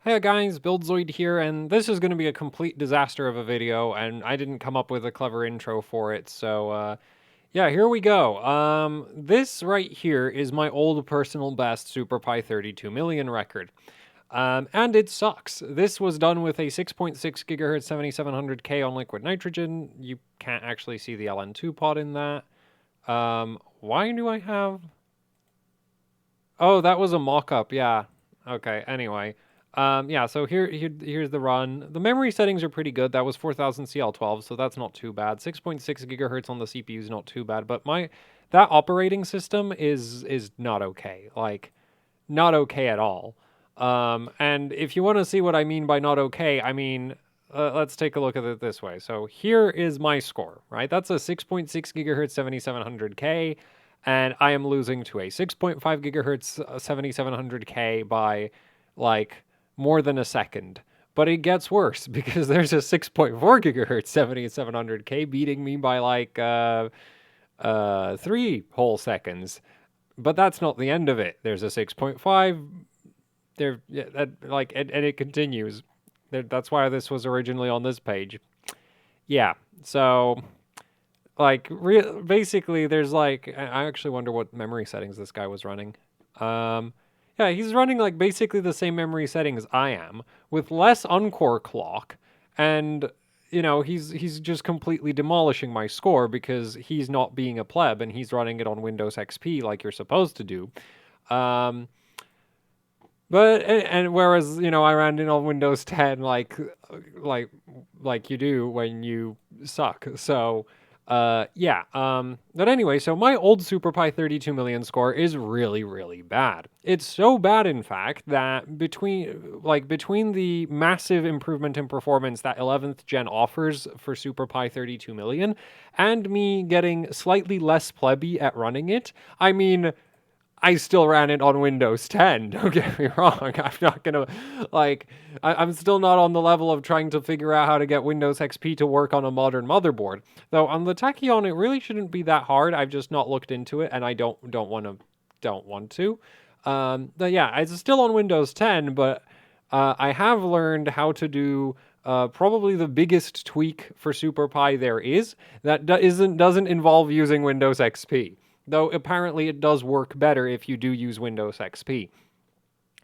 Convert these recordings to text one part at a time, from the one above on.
Hey guys, BuildZoid here, and this is going to be a complete disaster of a video, and I didn't come up with a clever intro for it, so yeah, here we go. This right here is my old personal best SuperPi 32 million record. And it sucks. This was done with a 6.6 gigahertz 7700K on liquid nitrogen. You can't actually see the LN2 pod in that. Why do I have... Oh, that was a mock-up, yeah. Okay, anyway. Yeah, so here's the run. The memory settings are pretty good. That was 4000 CL12, so that's not too bad. 6.6 gigahertz on the CPU is not too bad, but that operating system is not okay. Like, not okay at all. And if you want to see what I mean by not okay, I mean, let's take a look at it this way. So here is my score, right? That's a 6.6 gigahertz 7700K, and I am losing to a 6.5 gigahertz 7700K by like more than a second. But it gets worse because there's a 6.4 gigahertz 7700K beating me by like 3 whole seconds. But that's not the end of it. There's a 6.5 there, yeah, and it continues. That's why this was originally on this page. Yeah, so basically, there's like I actually wonder what memory settings this guy was running. Yeah, he's running like basically the same memory settings I am with less uncore clock, and he's just completely demolishing my score because he's not being a pleb and he's running it on Windows XP like you're supposed to do. But and whereas I ran it on Windows 10 like you do when you suck. So yeah. But anyway, so my old SuperPi 32 million score is really bad. It's so bad, in fact, that between the massive improvement in performance that 11th gen offers for SuperPi 32 million and me getting slightly less plebby at running it, I mean, I still ran it on Windows 10. Don't get me wrong. I'm not gonna I'm still not on the level of trying to figure out how to get Windows XP to work on a modern motherboard. Though on the Tachyon, it really shouldn't be that hard. I've just not looked into it, and I don't want to. But yeah, it's still on Windows 10, but I have learned how to do probably the biggest tweak for SuperPi there is that doesn't involve using Windows XP. Though apparently it does work better if you do use Windows XP.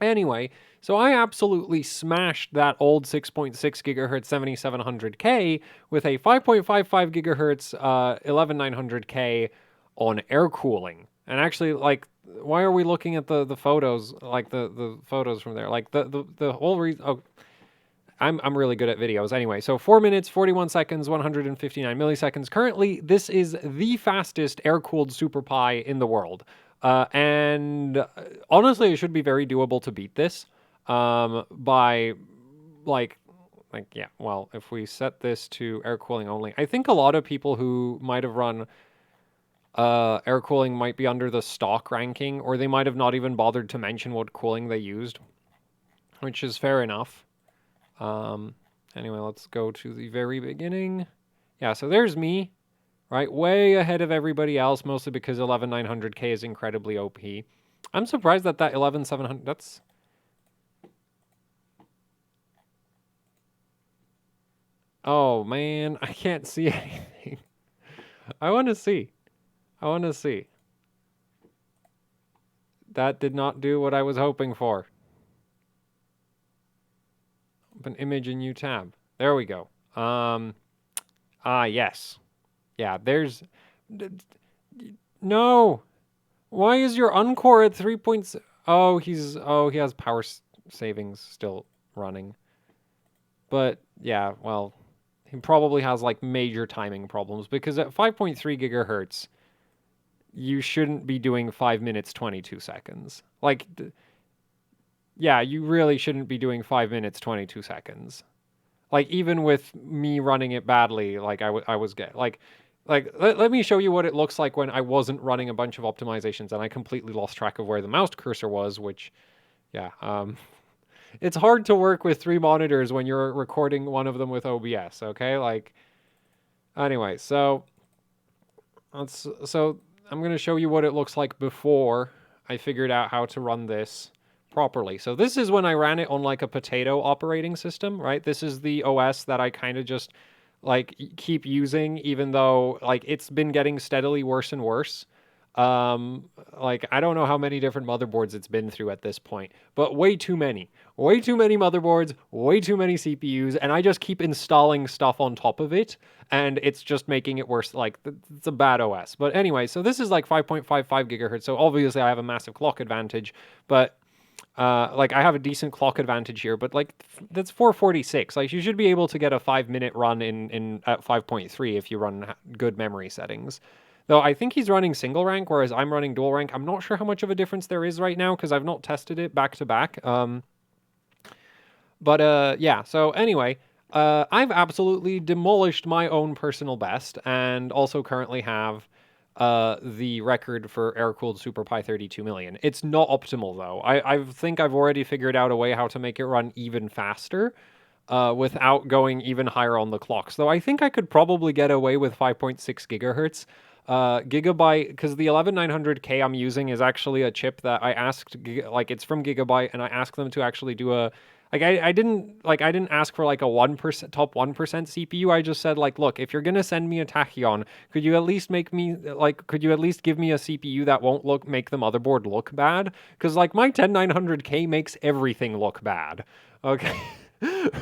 Anyway, so I absolutely smashed that old 6.6 gigahertz 7700K with a 5.55 gigahertz 11900K on air cooling. And actually, like, why are we looking at the photos, like the photos from there? Like the whole reason. Oh, I'm really good at videos. Anyway, so 4 minutes, 41 seconds, 159 milliseconds. Currently, this is the fastest air-cooled SuperPi in the world. And honestly, it should be very doable to beat this by, yeah, well, if we set this to air cooling only. I think a lot of people who might have run air cooling might be under the stock ranking, or they might have not even bothered to mention what cooling they used, which is fair enough. Anyway, let's go to the very beginning. Yeah, so there's me, right? Way ahead of everybody else, mostly because 11900K is incredibly OP. I'm surprised that 11700, that's... Oh, man, I can't see anything. I want to see. That did not do what I was hoping for. Open image in new tab. There we go. Yes. Yeah, there's... No! Why is your Uncore at 3 points? Oh, he has power savings still running. But, yeah, well, he probably has, like, major timing problems, because at 5.3 gigahertz, you shouldn't be doing 5 minutes, 22 seconds. Like, yeah, you really shouldn't be doing 5 minutes, 22 seconds. Like, even with me running it badly, like, I was getting, let me show you what it looks like when I wasn't running a bunch of optimizations and I completely lost track of where the mouse cursor was, which, yeah, it's hard to work with 3 monitors when you're recording one of them with OBS, okay? Like, anyway, so I'm going to show you what it looks like before I figured out how to run this properly. So this is when I ran it on like a potato operating system, right? This is the OS that I kind of just like keep using, even though like it's been getting steadily worse and worse. Like I don't know how many different motherboards it's been through at this point, but way too many motherboards, way too many CPUs, and I just keep installing stuff on top of it, and it's just making it worse. Like it's a bad OS. But anyway, so this is like 5.55 gigahertz. So obviously I have a massive clock advantage, but like I have a decent clock advantage here, but like that's 446. Like you should be able to get a 5 minute run in at 5.3 if you run good memory settings. Though I think he's running single rank, whereas I'm running dual rank. I'm not sure how much of a difference there is right now because I've not tested it back to back. Yeah. So anyway, I've absolutely demolished my own personal best, and also currently have the record for air-cooled SuperPi 32 million. It's not optimal though. I think I've already figured out a way how to make it run even faster. Without going even higher on the clocks. Though I think I could probably get away with 5.6 gigahertz. Gigabyte, because the 11900K I'm using is actually a chip that I asked, like it's from Gigabyte, and I asked them to actually do a, like I didn't ask for like a 1% top 1% CPU. I just said like, look, if you're gonna send me a Tachyon, could you at least make me like, could you at least give me a CPU that won't make the motherboard look bad? Because like my 10900K makes everything look bad. Okay.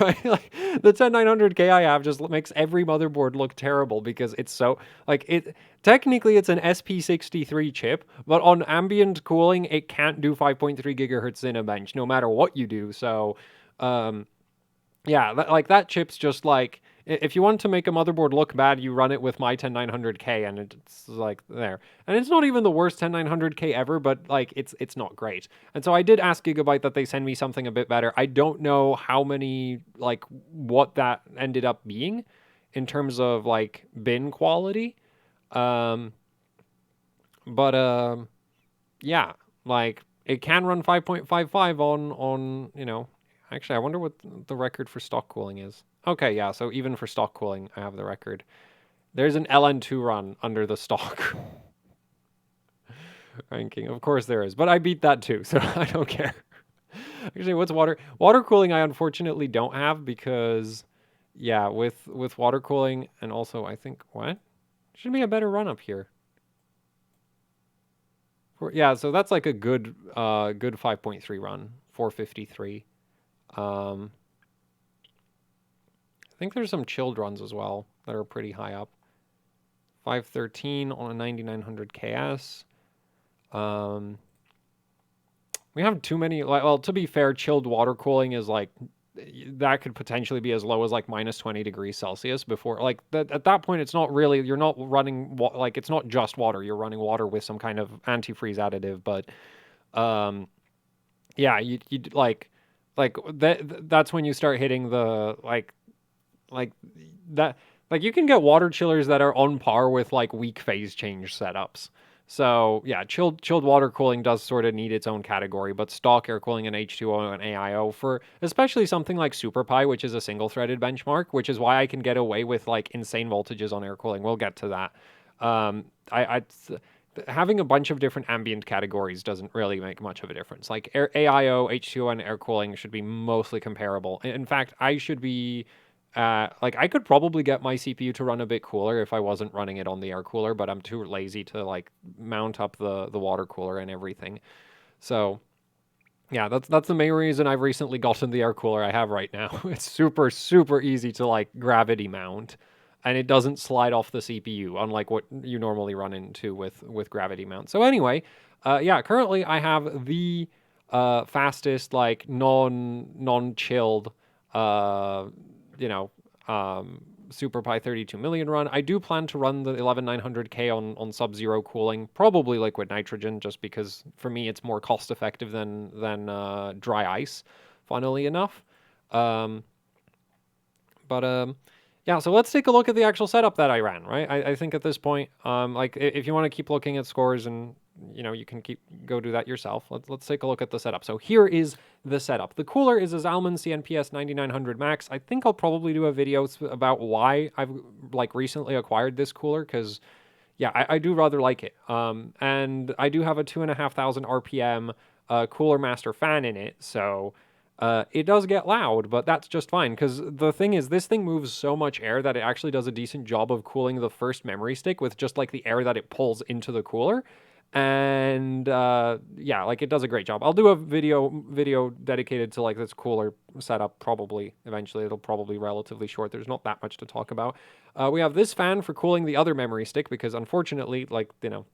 Right? Like the 10900K I have just makes every motherboard look terrible because it's so like it technically it's an SP63 chip, but on ambient cooling it can't do 5.3 gigahertz in a bench no matter what you do. So um yeah, like that chip's just like if you want to make a motherboard look bad, you run it with my 10900K and it's like there. And it's not even the worst 10900K ever, but like it's not great. And so I did ask Gigabyte that they send me something a bit better. I don't know how many like what that ended up being in terms of like bin quality. Um but yeah, like it can run 5.55 on, you know, actually I wonder what the record for stock cooling is. Okay, yeah, so even for stock cooling, I have the record. There's an LN2 run under the stock ranking. Of course there is, but I beat that too, so I don't care. Actually, what's water cooling I unfortunately don't have because yeah, with water cooling and also I think what? Should be a better run up here. Yeah, so that's like a good 5.3 run, 453. I think there's some chilled runs as well that are pretty high up. 513 on a 9900 KS. We have too many. Well, to be fair, chilled water cooling is like that could potentially be as low as like minus 20 degrees Celsius before. Like at that point, it's not really. You're not running like it's not just water. You're running water with some kind of antifreeze additive. But yeah, you like that's when you start hitting the like that like you can get water chillers that are on par with like weak phase change setups. So yeah, chilled water cooling does sort of need its own category, but stock air cooling and H2O and AIO for especially something like SuperPi, which is a single threaded benchmark, which is why I can get away with like insane voltages on air cooling. We'll get to that. I having a bunch of different ambient categories doesn't really make much of a difference. Like AIO, H2O, and air cooling should be mostly comparable. In fact, I should be like I could probably get my CPU to run a bit cooler if I wasn't running it on the air cooler, but I'm too lazy to like mount up the water cooler and everything. So yeah, that's the main reason I've recently gotten the air cooler I have right now. It's super easy to like gravity mount, and it doesn't slide off the CPU, unlike what you normally run into with gravity mount. So anyway, yeah, currently I have the fastest like non chilled you know, SuperPi 32 million run. I do plan to run the 11900K on sub-zero cooling, probably liquid nitrogen, just because for me it's more cost effective than dry ice, funnily enough. Um, but yeah, so let's take a look at the actual setup that I ran, right? I think at this point, like if you want to keep looking at scores and you know you can go do that yourself. Let's take a look at the setup. So here is the setup. The cooler is a Zalman CNPS 9900 Max. I think I'll probably do a video about why I've like recently acquired this cooler because yeah, I do rather like it. And I do have a 2,500 RPM cooler master fan in it, so it does get loud, but that's just fine, because the thing is, this thing moves so much air that it actually does a decent job of cooling the first memory stick with just like the air that it pulls into the cooler. And yeah, like it does a great job. I'll do a video dedicated to like this cooler setup probably eventually. It'll probably be relatively short. There's not that much to talk about. We have this fan for cooling the other memory stick because unfortunately, like, you know,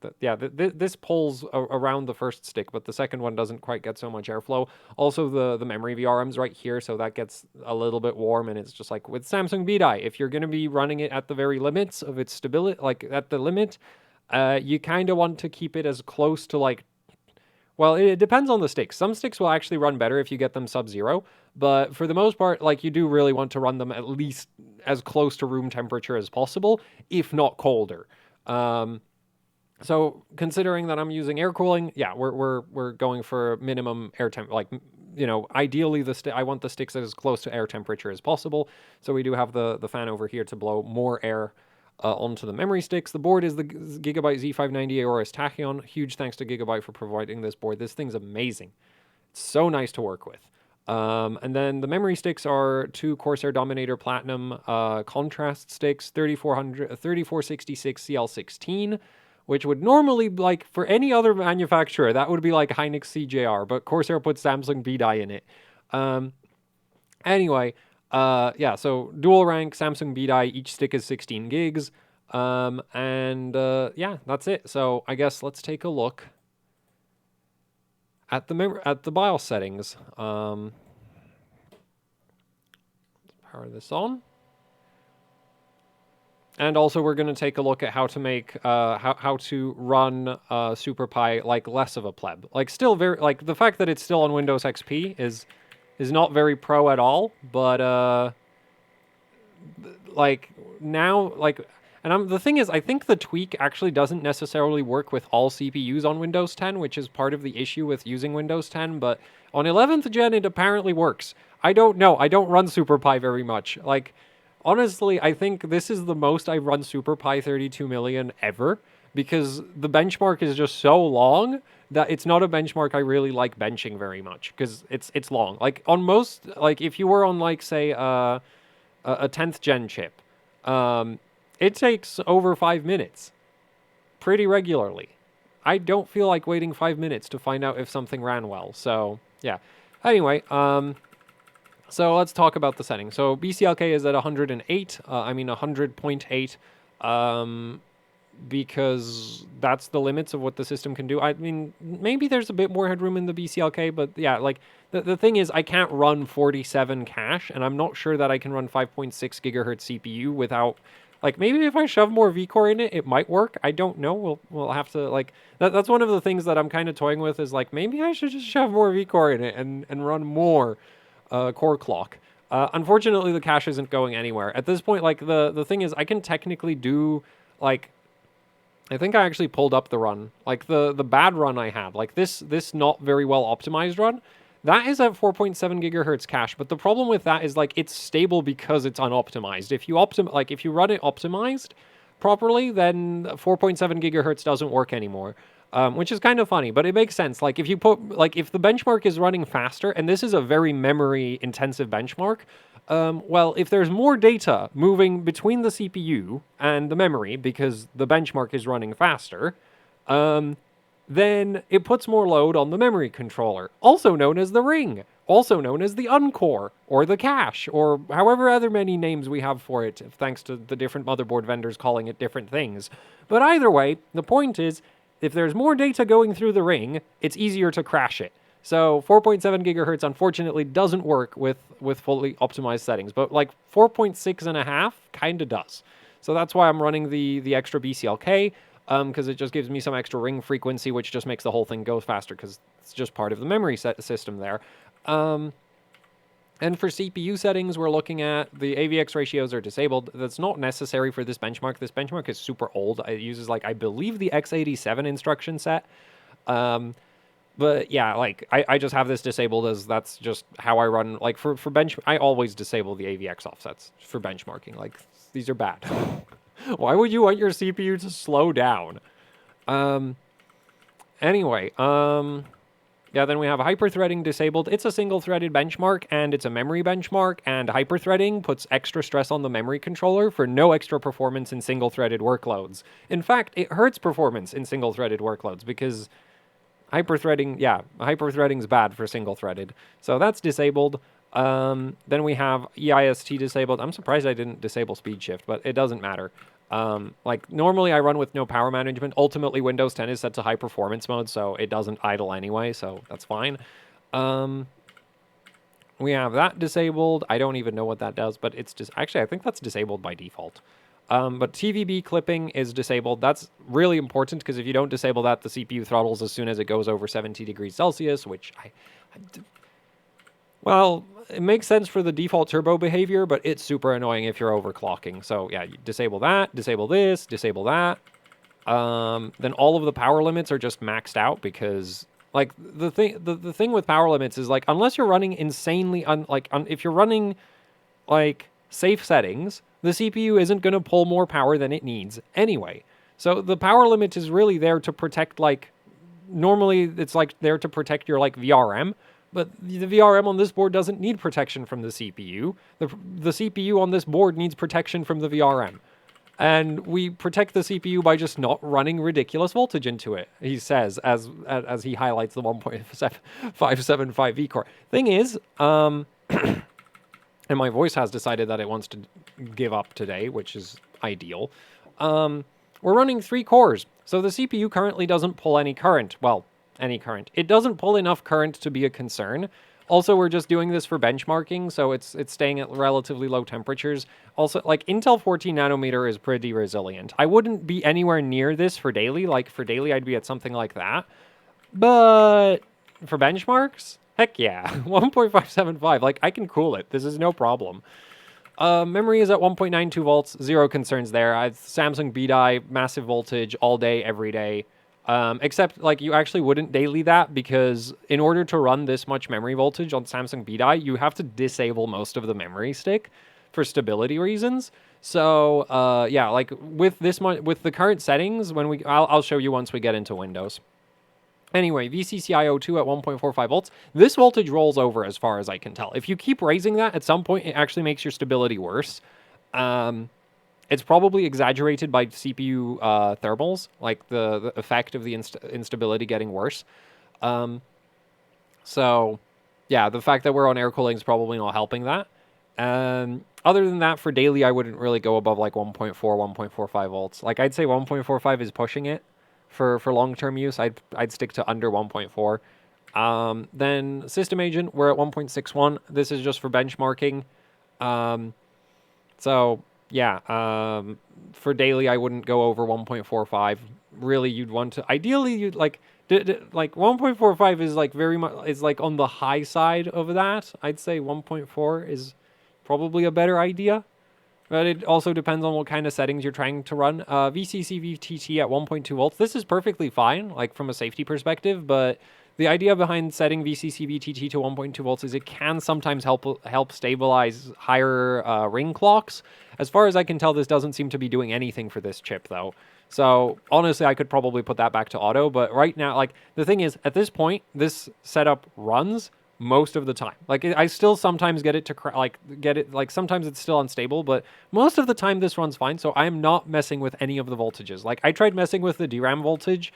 this pulls around the first stick, but the second one doesn't quite get so much airflow. Also, the memory VRM's right here, so that gets a little bit warm, and it's just like with Samsung BDI, if you're going to be running it at the very limits of its stability, like at the limit, you kind of want to keep it as close to like, well, it depends on the sticks. Some sticks will actually run better if you get them sub-zero, but for the most part, like you do really want to run them at least as close to room temperature as possible, if not colder. So considering that I'm using air cooling, yeah, we're going for minimum air temp, like, you know, ideally I want the sticks as close to air temperature as possible. So we do have the fan over here to blow more air onto the memory sticks. The board is the Gigabyte Z590 Aorus Tachyon. Huge thanks to Gigabyte for providing this board. This thing's amazing. It's so nice to work with. And then the memory sticks are two Corsair Dominator Platinum contrast sticks, 3466 CL16, which would normally, like, for any other manufacturer, that would be like Hynix CJR, but Corsair put Samsung BDI in it. Anyway, yeah, so dual rank Samsung BDI, each stick is 16 gigs. Yeah, that's it. So I guess let's take a look at the BIOS settings. Power this on. And also we're going to take a look at how to make how to run SuperPi like less of a pleb. Like still very, like the fact that it's still on Windows XP is not very pro at all, but like now, like, and the thing is, I think the tweak actually doesn't necessarily work with all CPUs on Windows 10, which is part of the issue with using Windows 10, but on 11th gen it apparently works. I don't know. I don't run SuperPi very much. Like, honestly, I think this is the most I've run SuperPi 32 million ever, because the benchmark is just so long that it's not a benchmark I really like benching very much, because it's long. Like, on most, like, if you were on, like, say, a 10th gen chip, it takes over 5 minutes pretty regularly. I don't feel like waiting 5 minutes to find out if something ran well. So, yeah. Anyway, so let's talk about the settings. So BCLK is at 108, 100.8, because that's the limits of what the system can do. I mean, maybe there's a bit more headroom in the BCLK, but yeah, like, the thing is, I can't run 47 cache, and I'm not sure that I can run 5.6 gigahertz CPU without, like, maybe if I shove more vCore in it, it might work. I don't know. We'll have to, like, that's one of the things that I'm kind of toying with, is like, maybe I should just shove more vCore in it and run more core clock. Unfortunately, the cache isn't going anywhere. At this point, like, the thing is, I can technically do, like, I think I actually pulled up the run. Like, the bad run I had, like, this not very well optimized run, that is at 4.7 gigahertz cache, but the problem with that is, like, it's stable because it's unoptimized. If you if you run it optimized properly, then 4.7 gigahertz doesn't work anymore. Which is kind of funny, but it makes sense. Like, if you put, like, if the benchmark is running faster, and this is a very memory-intensive benchmark, well, if there's more data moving between the CPU and the memory because the benchmark is running faster, then it puts more load on the memory controller, also known as the ring, also known as the uncore, or the cache, or however other many names we have for it, thanks to the different motherboard vendors calling it different things. But either way, the point is, if there's more data going through the ring, it's easier to crash it. So 4.7 gigahertz unfortunately doesn't work with fully optimized settings, but like 4.6 and a half kind of does. So that's why I'm running the extra BCLK, because it just gives me some extra ring frequency, which just makes the whole thing go faster, because it's just part of the memory system there. And for CPU settings, we're looking at the AVX ratios are disabled. That's not necessary for this benchmark. This benchmark is super old. It uses, like, I believe the x87 instruction set. But yeah, like, I just have this disabled as that's just how I run. Like, for bench, I always disable the AVX offsets for benchmarking. Like, these are bad. Why would you want your CPU to slow down? Anyway, Yeah, then we have hyperthreading disabled. It's a single-threaded benchmark, and it's a memory benchmark, and hyperthreading puts extra stress on the memory controller for no extra performance in single-threaded workloads. In fact, it hurts performance in single-threaded workloads because hyperthreading's bad for single-threaded. So that's disabled. Then we have EIST disabled. I'm surprised I didn't disable speed shift, but it doesn't matter. Like normally I run with no power management. Ultimately Windows 10 is set to high performance mode, so it doesn't idle anyway, so that's fine. We have that disabled. I don't even know what that does, but it's just, actually I think that's disabled by default. But TVB clipping is disabled. That's really important because if you don't disable that, the CPU throttles as soon as it goes over 70 degrees Celsius, which well, it makes sense for the default turbo behavior, but it's super annoying if you're overclocking. So yeah, you disable that, disable this, disable that. Then all of the power limits are just maxed out because like the thing with power limits is like unless you're running insanely if you're running like safe settings, the CPU isn't going to pull more power than it needs anyway. So the power limit is really there to protect like normally it's like there to protect your like VRM. But the VRM on this board doesn't need protection from the CPU. The CPU on this board needs protection from the VRM. And we protect the CPU by just not running ridiculous voltage into it, he says, as he highlights the 1.575 vCore. Thing is, and my voice has decided that it wants to give up today, which is ideal. We're running 3 cores, so the CPU currently doesn't pull any current. Well, any current. It doesn't pull enough current to be a concern. Also, we're just doing this for benchmarking, so it's staying at relatively low temperatures. Also, like, Intel 14 nanometer is pretty resilient. I wouldn't be anywhere near this for daily. Like, for daily, I'd be at something like that. But for benchmarks, heck yeah. 1.575, like, I can cool it. This is no problem. Memory is at 1.92 volts. Zero concerns there. Samsung B-Die, massive voltage all day, every day. Except, like, you actually wouldn't daily that because in order to run this much memory voltage on Samsung B-Die, you have to disable most of the memory stick for stability reasons. So, yeah, like, with the current settings, I'll show you once we get into Windows. Anyway, VCCIO2 at 1.45 volts. This voltage rolls over as far as I can tell. If you keep raising that, at some point, it actually makes your stability worse. It's probably exaggerated by CPU thermals, like the effect of the instability getting worse. So, yeah, the fact that we're on air cooling is probably not helping that. Other than that, for daily, I wouldn't really go above like 1.4, 1.45 volts. Like, I'd say 1.45 is pushing it for long-term use. I'd stick to under 1.4. Then System Agent, we're at 1.61. This is just for benchmarking. So... yeah, for daily, I wouldn't go over 1.45. Really, you'd want to... ideally, you'd like 1.45 is like very much is like on the high side of that. I'd say 1.4 is probably a better idea. But it also depends on what kind of settings you're trying to run. VCCVTT at 1.2 volts. This is perfectly fine, like from a safety perspective, but the idea behind setting VCCVTT to 1.2 volts is it can sometimes help stabilize higher ring clocks. As far as I can tell, this doesn't seem to be doing anything for this chip, though. So, honestly, I could probably put that back to auto, but right now, like, the thing is, at this point, this setup runs most of the time. Like, I still sometimes get it to, sometimes it's still unstable, but most of the time this runs fine, so I'm not messing with any of the voltages. Like, I tried messing with the DRAM voltage,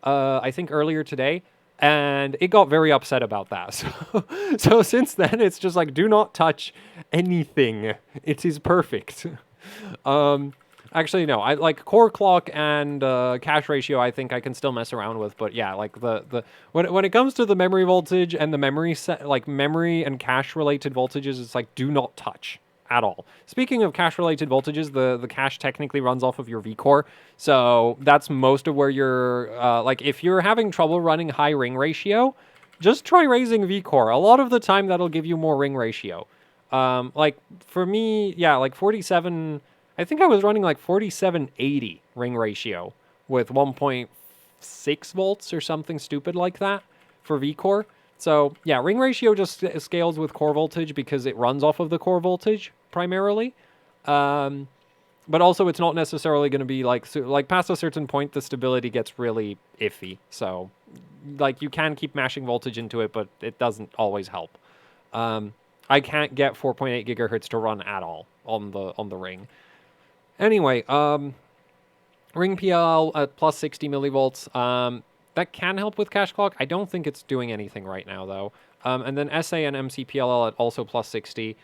I think earlier today, and it got very upset about that. So since then, it's just like, do not touch anything. It is perfect. Actually, no. I like core clock and cache ratio. I think I can still mess around with, but yeah, like when it comes to the memory voltage and the memory and cache related voltages, it's like do not touch at all. Speaking of cache related voltages, the cache technically runs off of your vCore, so that's most of where you're like if you're having trouble running high ring ratio, just try raising vCore. A lot of the time that'll give you more ring ratio. Like for me, yeah, like 47. I think I was running like 4780 ring ratio with 1.6 volts or something stupid like that for vCore. So yeah, ring ratio just scales with core voltage because it runs off of the core voltage primarily. but also it's not necessarily going to be like past a certain point, the stability gets really iffy. So like you can keep mashing voltage into it, but it doesn't always help. Um, I can't get 4.8 gigahertz to run at all on the ring. Anyway, ring PLL at plus 60 millivolts. That can help with cache clock. I don't think it's doing anything right now though. And then SA and MCPLL at also plus 60.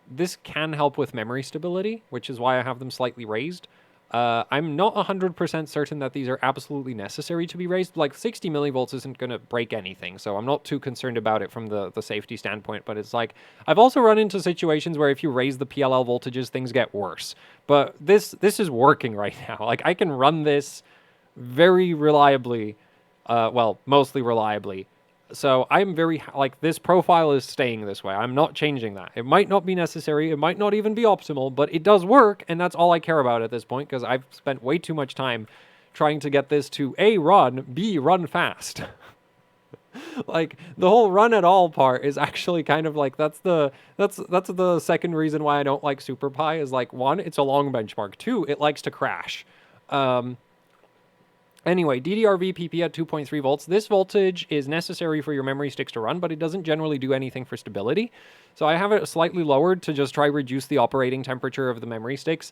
This can help with memory stability, which is why I have them slightly raised. I'm not 100% certain that these are absolutely necessary to be raised. Like 60 millivolts isn't going to break anything, so I'm not too concerned about it from the safety standpoint. But it's like, I've also run into situations where if you raise the PLL voltages, things get worse. But this is working right now. Like I can run this very reliably, well, mostly reliably. So I'm very, like, this profile is staying this way. I'm not changing that. It might not be necessary. It might not even be optimal, but it does work. And that's all I care about at this point because I've spent way too much time trying to get this to A, run, B, run fast. Like the whole run at all part is actually kind of like that's the second reason why I don't like SuperPi is like, one, it's a long benchmark. Two, it likes to crash. Anyway, DDR VPP at 2.3 volts. This voltage is necessary for your memory sticks to run, but it doesn't generally do anything for stability. So I have it slightly lowered to just try reduce the operating temperature of the memory sticks.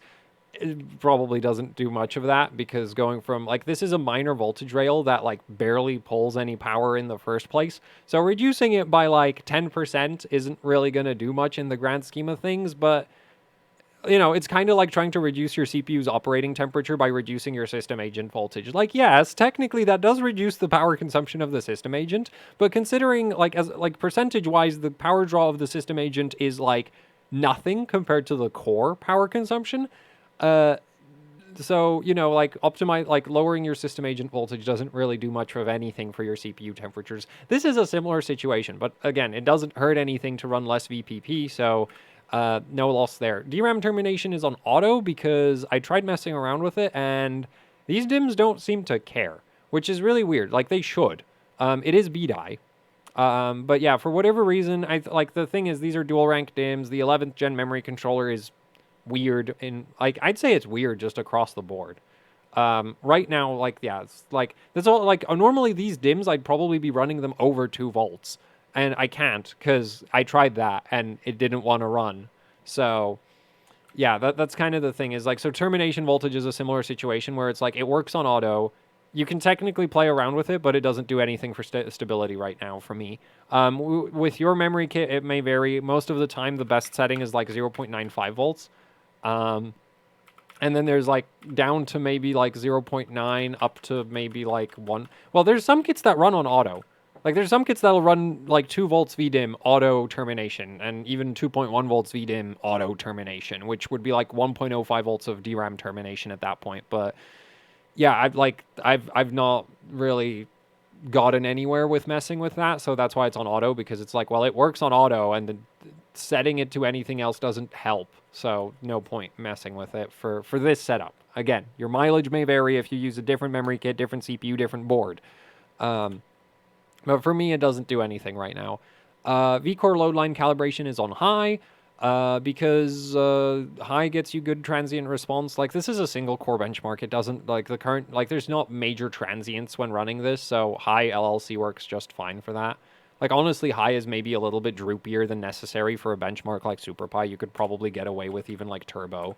It probably doesn't do much of that because going from, like, this is a minor voltage rail that, like, barely pulls any power in the first place. So reducing it by, like, 10% isn't really going to do much in the grand scheme of things, but you know, it's kind of like trying to reduce your CPU's operating temperature by reducing your system agent voltage. Like, yes, technically that does reduce the power consumption of the system agent, but considering like as like percentage-wise, the power draw of the system agent is like nothing compared to the core power consumption. So, you know, like lowering your system agent voltage doesn't really do much of anything for your CPU temperatures. This is a similar situation, but again, it doesn't hurt anything to run less VPP, so no loss there. DRAM termination is on auto because I tried messing around with it and these DIMMs don't seem to care, which is really weird. Like they should. It is BDI. But yeah, for whatever reason, like the thing is these are dual rank DIMMs. The 11th gen memory controller is weird in like I'd say it's weird just across the board. Right now, like yeah, it's like that's all like normally these DIMMs I'd probably be running them over 2 volts. And I can't because I tried that and it didn't want to run. So yeah, that's kind of the thing is like, so termination voltage is a similar situation where it's like, it works on auto. You can technically play around with it, but it doesn't do anything for stability right now for me. With your memory kit, it may vary. Most of the time, the best setting is like 0.95 volts. And then there's like down to maybe like 0.9 up to maybe like 1. Well, there's some kits that run on auto. Like, there's some kits that'll run, like, 2 volts VDIM auto termination, and even 2.1 volts VDIM auto termination, which would be, like, 1.05 volts of DRAM termination at that point. But, yeah, I've not really gotten anywhere with messing with that, so that's why it's on auto, because it's like, well, it works on auto, and setting it to anything else doesn't help, so no point messing with it for this setup. Again, your mileage may vary if you use a different memory kit, different CPU, different board. But for me, it doesn't do anything right now. vCore load line calibration is on high because high gets you good transient response. Like, this is a single core benchmark. It doesn't, like, the current, like, there's not major transients when running this, so high LLC works just fine for that. Like, honestly, high is maybe a little bit droopier than necessary for a benchmark like SuperPi. You could probably get away with even, like, turbo.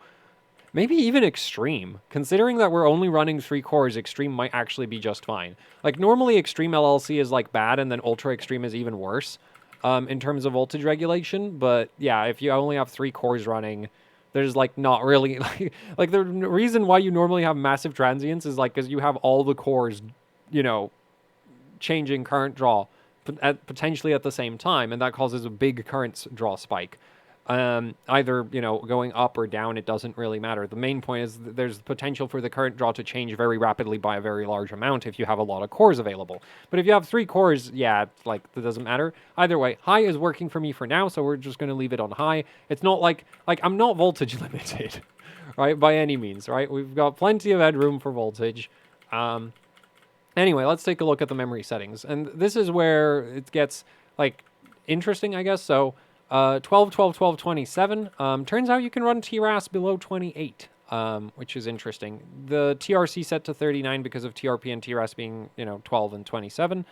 Maybe even extreme. Considering that we're only running 3 cores, extreme might actually be just fine. Like, normally extreme LLC is, like, bad, and then ultra extreme is even worse in terms of voltage regulation. But, yeah, if you only have 3 cores running, there's, like, not really... Like, the reason why you normally have massive transients is, like, because you have all the cores, you know, changing current draw potentially at the same time, and that causes a big current draw spike. Either, you know, going up or down, it doesn't really matter. The main point is there's potential for the current draw to change very rapidly by a very large amount if you have a lot of cores available. But if you have 3 cores, yeah, like, that doesn't matter. Either way, high is working for me for now, so we're just going to leave it on high. It's not like I'm not voltage limited, right, by any means, right? We've got plenty of headroom for voltage. Anyway, let's take a look at the memory settings. And this is where it gets, like, interesting, I guess. So 12, 12, 12, 27. Turns out you can run TRAS below 28, which is interesting. The TRC set to 39 because of TRP and TRAS being, 12 and 27.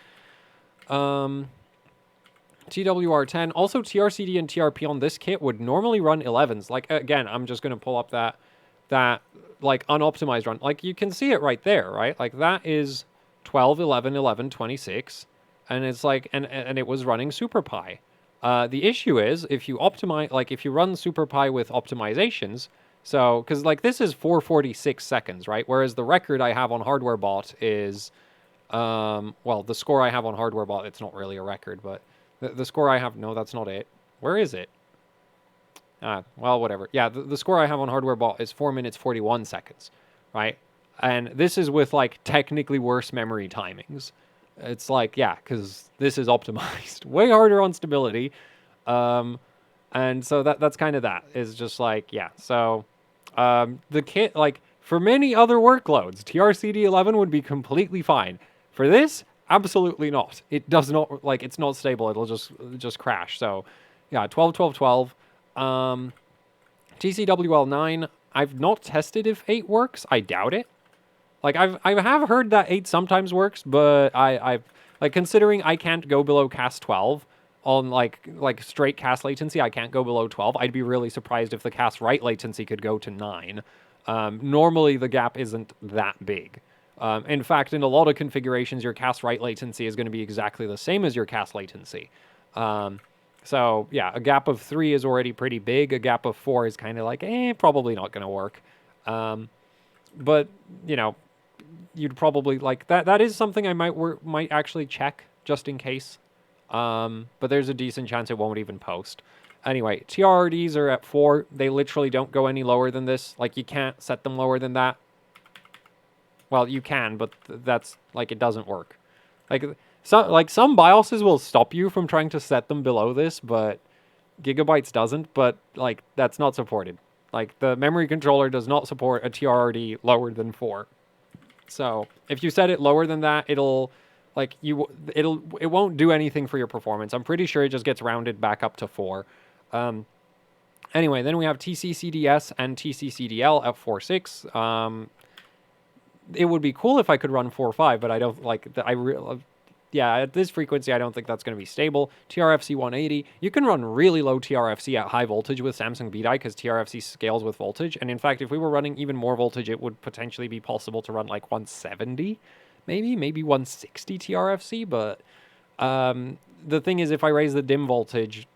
TWR10. Also, TRCD and TRP on this kit would normally run 11s. Like, again, I'm just going to pull up that like, unoptimized run. Like, you can see it right there, right? Like, that is 12, 11, 11, 26. And it's like, and it was running SuperPi. The issue is, if you optimize, like, if you run SuperPi with optimizations, so, because, like, this is 446 seconds, right? Whereas the record I have on HardwareBot is, well, the score I have on HardwareBot, it's not really a record, but the score I have, no, that's not it. Where is it? Well, whatever. Yeah, the score I have on HardwareBot is 4 minutes 41 seconds, right? And this is with like technically worse memory timings. It's like, yeah, because this is optimized way harder on stability, and so that's kind of that. Is just like, yeah. So the kit, like for many other workloads, TRCD 11 would be completely fine. For this, absolutely not. It does not, like, it's not stable. It'll just crash. So yeah, 12, 12, 12. TCWL9, I've not tested if 8 works. I doubt it. Like, I have heard that 8 sometimes works, but I've, like, considering I can't go below CAS 12 on, like straight CAS latency, I can't go below 12. I'd be really surprised if the CAS write latency could go to 9. Normally, the gap isn't that big. In fact, in a lot of configurations, your CAS write latency is going to be exactly the same as your CAS latency. So, yeah, a gap of 3 is already pretty big. A gap of 4 is kind of like, probably not going to work. But, you'd probably like that is something I might actually check just in case. But there's a decent chance it won't even post. Anyway, TRRDs are at 4. They literally don't go any lower than this. Like, you can't set them lower than that. Well, you can, but that's like, it doesn't work. Some BIOSes will stop you from trying to set them below this, but Gigabytes doesn't. But like, that's not supported. Like, the memory controller does not support a TRRD lower than 4. So if you set it lower than that, it won't do anything for your performance. I'm pretty sure it just gets rounded back up to 4. Anyway, then we have TCCDS and TCCDL at 4.6. It would be cool if I could run 4.5, but I don't like. Yeah, at this frequency, I don't think that's going to be stable. TRFC 180. You can run really low TRFC at high voltage with Samsung BDI because TRFC scales with voltage. And in fact, if we were running even more voltage, it would potentially be possible to run like 170, maybe 160 TRFC. But the thing is, if I raise the dim voltage,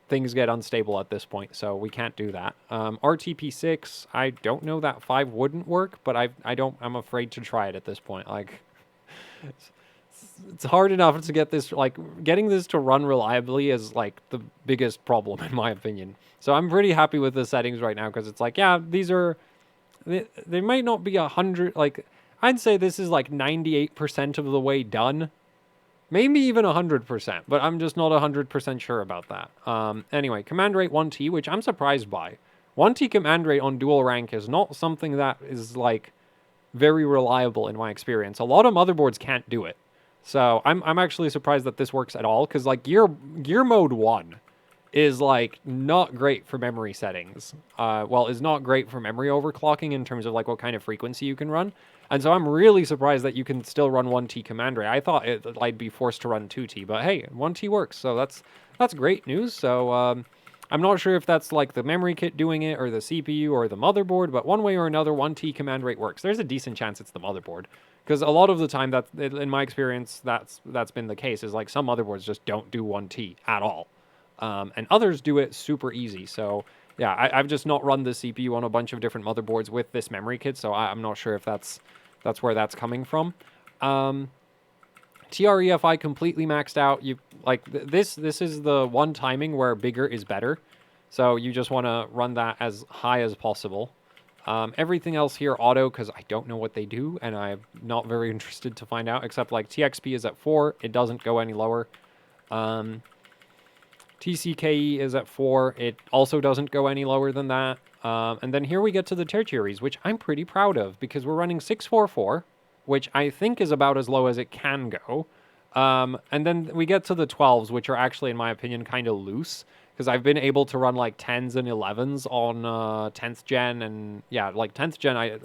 things get unstable at this point, so we can't do that. RTP6, I don't know that 5 wouldn't work, but I'm afraid to try it at this point. Like, it's hard enough to get this, like, getting this to run reliably is like the biggest problem in my opinion. So I'm pretty happy with the settings right now because it's like, yeah, they might not be 100, like, I'd say this is like 98% of the way done. Maybe even 100%, but I'm just not 100% sure about that. Anyway, command rate 1T, which I'm surprised by. 1T command rate on dual rank is not something that is, like, very reliable in my experience. A lot of motherboards can't do it. So I'm actually surprised that this works at all, because, like, gear mode 1 is, like, not great for memory settings. Well, is not great for memory overclocking in terms of, like, what kind of frequency you can run. And so I'm really surprised that you can still run 1T command rate. I thought I'd be forced to run 2T, but hey, 1T works, so that's great news. So I'm not sure if that's like the memory kit doing it or the CPU or the motherboard, but one way or another, 1T command rate works. There's a decent chance it's the motherboard, because a lot of the time, in my experience, that's been the case, is like some motherboards just don't do 1T at all. And others do it super easy. So yeah, I've just not run the CPU on a bunch of different motherboards with this memory kit, so I'm not sure if that's where that's coming from. TREFI completely maxed out. You like this is the one timing where bigger is better. So you just want to run that as high as possible. Everything else here auto, because I don't know what they do and I'm not very interested to find out, except like TXP is at 4. It doesn't go any lower. TCKE is at 4. It also doesn't go any lower than that. And then here we get to the tertiaries, which I'm pretty proud of, because we're running 644, which I think is about as low as it can go. And then we get to the 12s, which are actually, in my opinion, kind of loose, because I've been able to run like 10s and 11s on 10th gen, and yeah, like 10th gen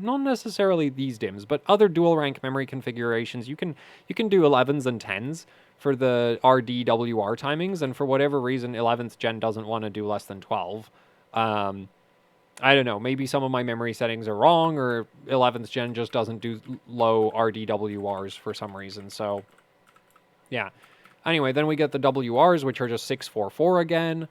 not necessarily these DIMMs, but other dual rank memory configurations. You can do 11s and 10s for the RDWR timings, and for whatever reason 11th gen doesn't want to do less than 12. I don't know, maybe some of my memory settings are wrong, or 11th gen just doesn't do low RDWRs for some reason. So yeah. Anyway, then we get the WRs, which are just 644 again,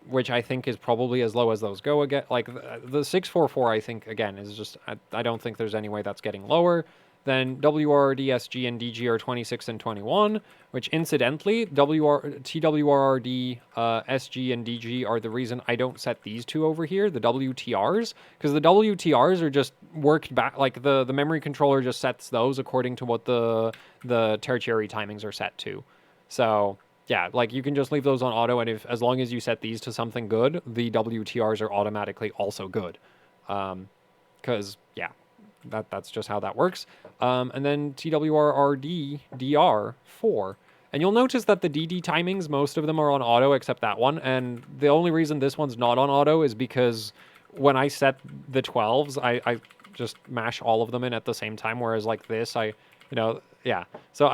which I think is probably as low as those go again. Like the 644, I think, again, is just, I don't think there's any way that's getting lower. Then WRRD, SG, and DG are 26 and 21, which incidentally, TWRRD, SG, and DG are the reason I don't set these two over here, the WTRs, because the WTRs are just worked back, like the memory controller just sets those according to what the tertiary timings are set to. So yeah, like you can just leave those on auto, and as long as you set these to something good, the WTRs are automatically also good. Because yeah, that's just how that works. And then TWRRD DR4. And you'll notice that the DD timings, most of them are on auto except that one. And the only reason this one's not on auto is because when I set the 12s, I just mash all of them in at the same time. Whereas like this, yeah. So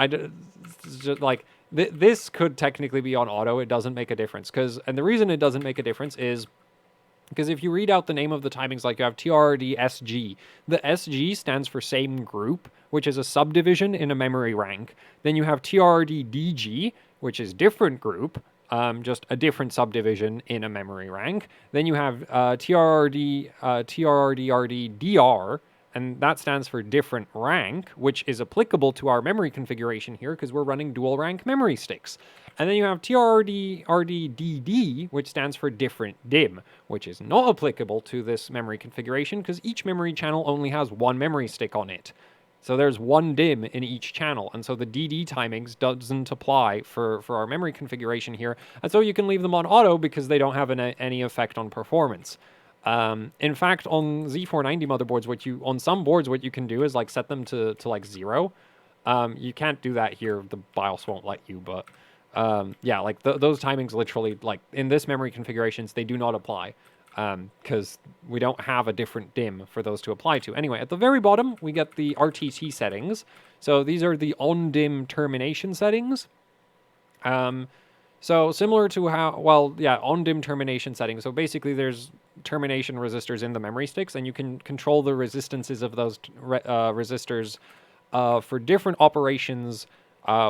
just like this could technically be on auto. It doesn't make a difference. And the reason it doesn't make a difference is because if you read out the name of the timings, like you have TRRD SG, the SG stands for same group, which is a subdivision in a memory rank. Then you have TRRD DG, which is different group, just a different subdivision in a memory rank. Then you have TRRD DR, and that stands for different rank, which is applicable to our memory configuration here because we're running dual rank memory sticks. And then you have TRRD-RDDD, which stands for different DIMM, which is not applicable to this memory configuration because each memory channel only has one memory stick on it. So there's one DIMM in each channel, and so the DD timings doesn't apply for our memory configuration here, and so you can leave them on auto because they don't have any effect on performance. In fact, on Z490 motherboards, on some boards, what you can do is like set them to like 0. You can't do that here; the BIOS won't let you, but yeah, like those timings literally, like in this memory configurations, they do not apply because we don't have a different DIMM for those to apply to. Anyway, at the very bottom, we get the RTT settings. So these are the on-DIMM termination settings. So similar to on-DIMM termination settings. So basically there's termination resistors in the memory sticks, and you can control the resistances of those resistors for different operations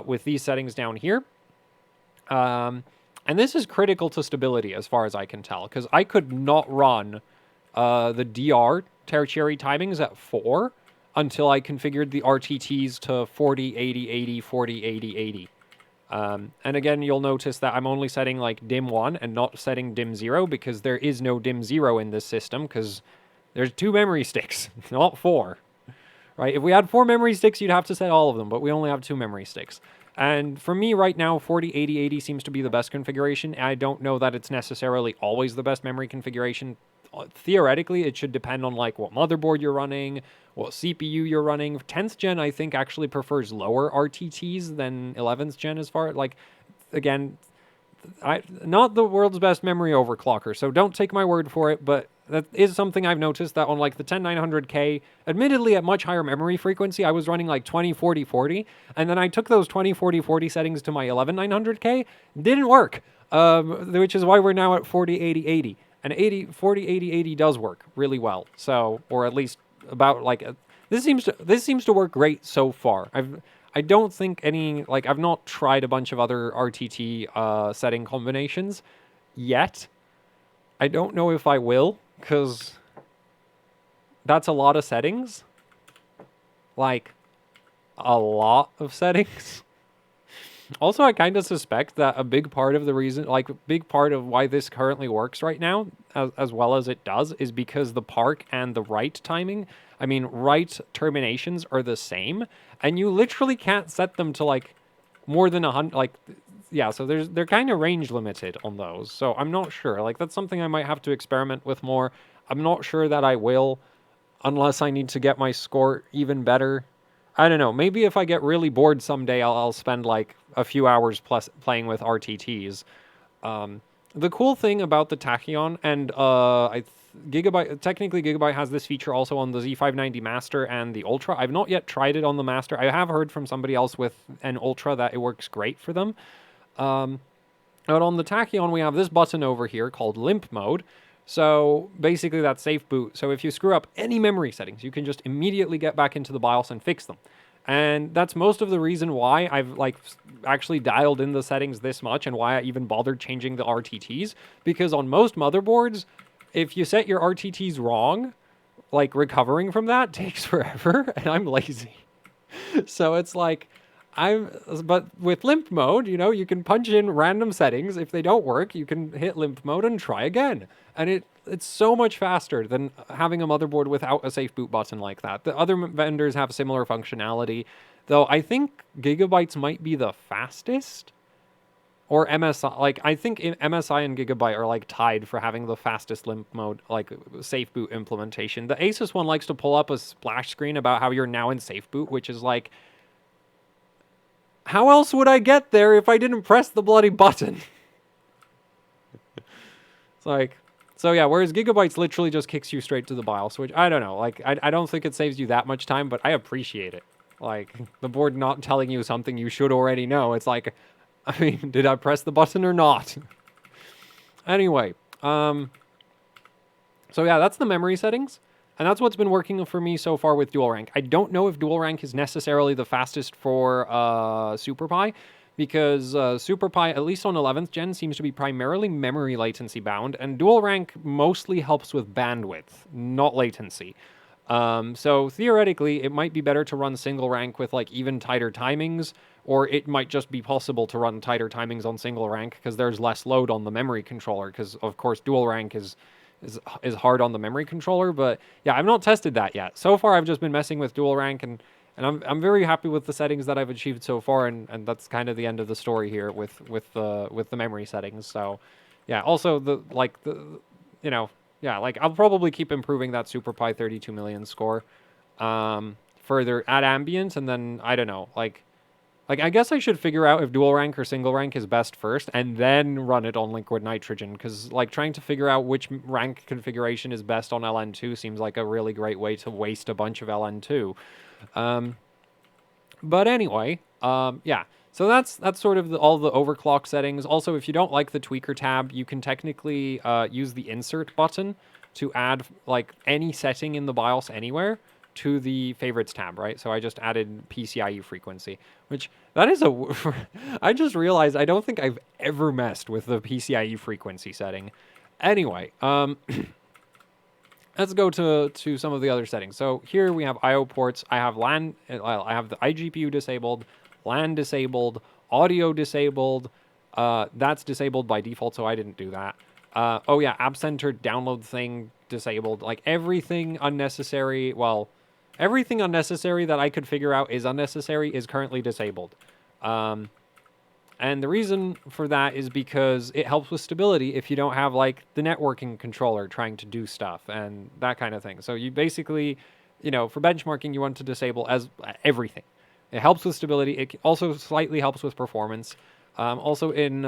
with these settings down here. And this is critical to stability as far as I can tell, because I could not run the DR tertiary timings at 4 until I configured the RTTs to 40, 80, 80, 40, 80, 80. And again, you'll notice that I'm only setting like DIMM 1 and not setting DIMM 0 because there is no DIMM 0 in this system because there's 2 memory sticks, not 4. Right? If we had 4 memory sticks, you'd have to set all of them, but we only have 2 memory sticks. And for me right now, 40, 80, 80 seems to be the best configuration. I don't know that it's necessarily always the best memory configuration. Theoretically, it should depend on like what motherboard you're running, what CPU you're running. 10th gen, I think, actually prefers lower RTTs than 11th gen as far, like, again, not the world's best memory overclocker, so don't take my word for it, but that is something I've noticed that on like the 10900K, admittedly at much higher memory frequency, I was running like 20, 40, 40, and then I took those 20, 40, 40 settings to my 11900K, didn't work, which is why we're now at 40, 80, 80, and 40, 80, 80 does work really well, so, or at least about like, this seems to work great so far. I don't think I've not tried a bunch of other RTT setting combinations yet. I don't know if I will, because that's a lot of settings. Like, a lot of settings. Also, I kind of suspect that a big part of the reason, like, a big part of why this currently works right now, as well as it does, is because the park and the write timing, write terminations are the same, and you literally can't set them to, like, more than 100, like, yeah, so they're kind of range limited on those, so I'm not sure. Like, that's something I might have to experiment with more. I'm not sure that I will, unless I need to get my score even better. I don't know. Maybe if I get really bored someday, I'll spend like a few hours plus playing with RTTs. Um, the cool thing about the Tachyon and Gigabyte, technically Gigabyte has this feature also on the Z590 Master and the Ultra. I've not yet tried it on the Master. I have heard from somebody else with an Ultra that it works great for them. But on the Tachyon, we have this button over here called Limp Mode. So basically that's safe boot. So if you screw up any memory settings, you can just immediately get back into the BIOS and fix them. And that's most of the reason why I've like actually dialed in the settings this much and why I even bothered changing the RTTs. Because on most motherboards, if you set your RTTs wrong, like recovering from that takes forever, and I'm lazy. So it's like but with limp mode, you can punch in random settings. If they don't work, you can hit limp mode and try again. And it's so much faster than having a motherboard without a safe boot button like that. The other vendors have similar functionality, though I think Gigabyte's might be the fastest. Or MSI, like I think MSI and Gigabyte are like tied for having the fastest limp mode, like safe boot implementation. The Asus one likes to pull up a splash screen about how you're now in safe boot, which is like, how else would I get there if I didn't press the bloody button? It's like, so yeah, whereas Gigabytes literally just kicks you straight to the BIOS, which I don't know. Like, I don't think it saves you that much time, but I appreciate it. Like, the board not telling you something you should already know. It's like, I mean, did I press the button or not? Anyway, so yeah, that's the memory settings. And that's what's been working for me so far with dual rank. I don't know if dual rank is necessarily the fastest for SuperPi, because SuperPi, at least on 11th gen, seems to be primarily memory latency bound, and dual rank mostly helps with bandwidth, not latency. So theoretically, it might be better to run single rank with like even tighter timings, or it might just be possible to run tighter timings on single rank because there's less load on the memory controller, because of course dual rank is hard on the memory controller. But yeah, I've not tested that yet. So far, I've just been messing with dual rank, and I'm very happy with the settings that I've achieved so far, and that's kind of the end of the story here with the memory settings. So yeah, also yeah, like I'll probably keep improving that SuperPi 32 million score further at ambient, and then I don't know, like I guess I should figure out if dual rank or single rank is best first, and then run it on liquid nitrogen. Because like trying to figure out which rank configuration is best on LN2 seems like a really great way to waste a bunch of LN2. But anyway, yeah. So that's sort of all the overclock settings. Also, if you don't like the tweaker tab, you can technically use the insert button to add like any setting in the BIOS anywhere to the favorites tab, right? So I just added PCIe frequency, which that is I just realized I don't think I've ever messed with the PCIe frequency setting. Anyway, let's go to some of the other settings. So here we have I/O ports. I have LAN. I have the iGPU disabled, LAN disabled, audio disabled. That's disabled by default, so I didn't do that. Oh yeah, app center download thing disabled. Like everything unnecessary. Well, everything unnecessary that I could figure out is unnecessary is currently disabled. And the reason for that is because it helps with stability if you don't have like the networking controller trying to do stuff and that kind of thing. So you basically, for benchmarking, you want to disable as everything. It helps with stability. It also slightly helps with performance. Also in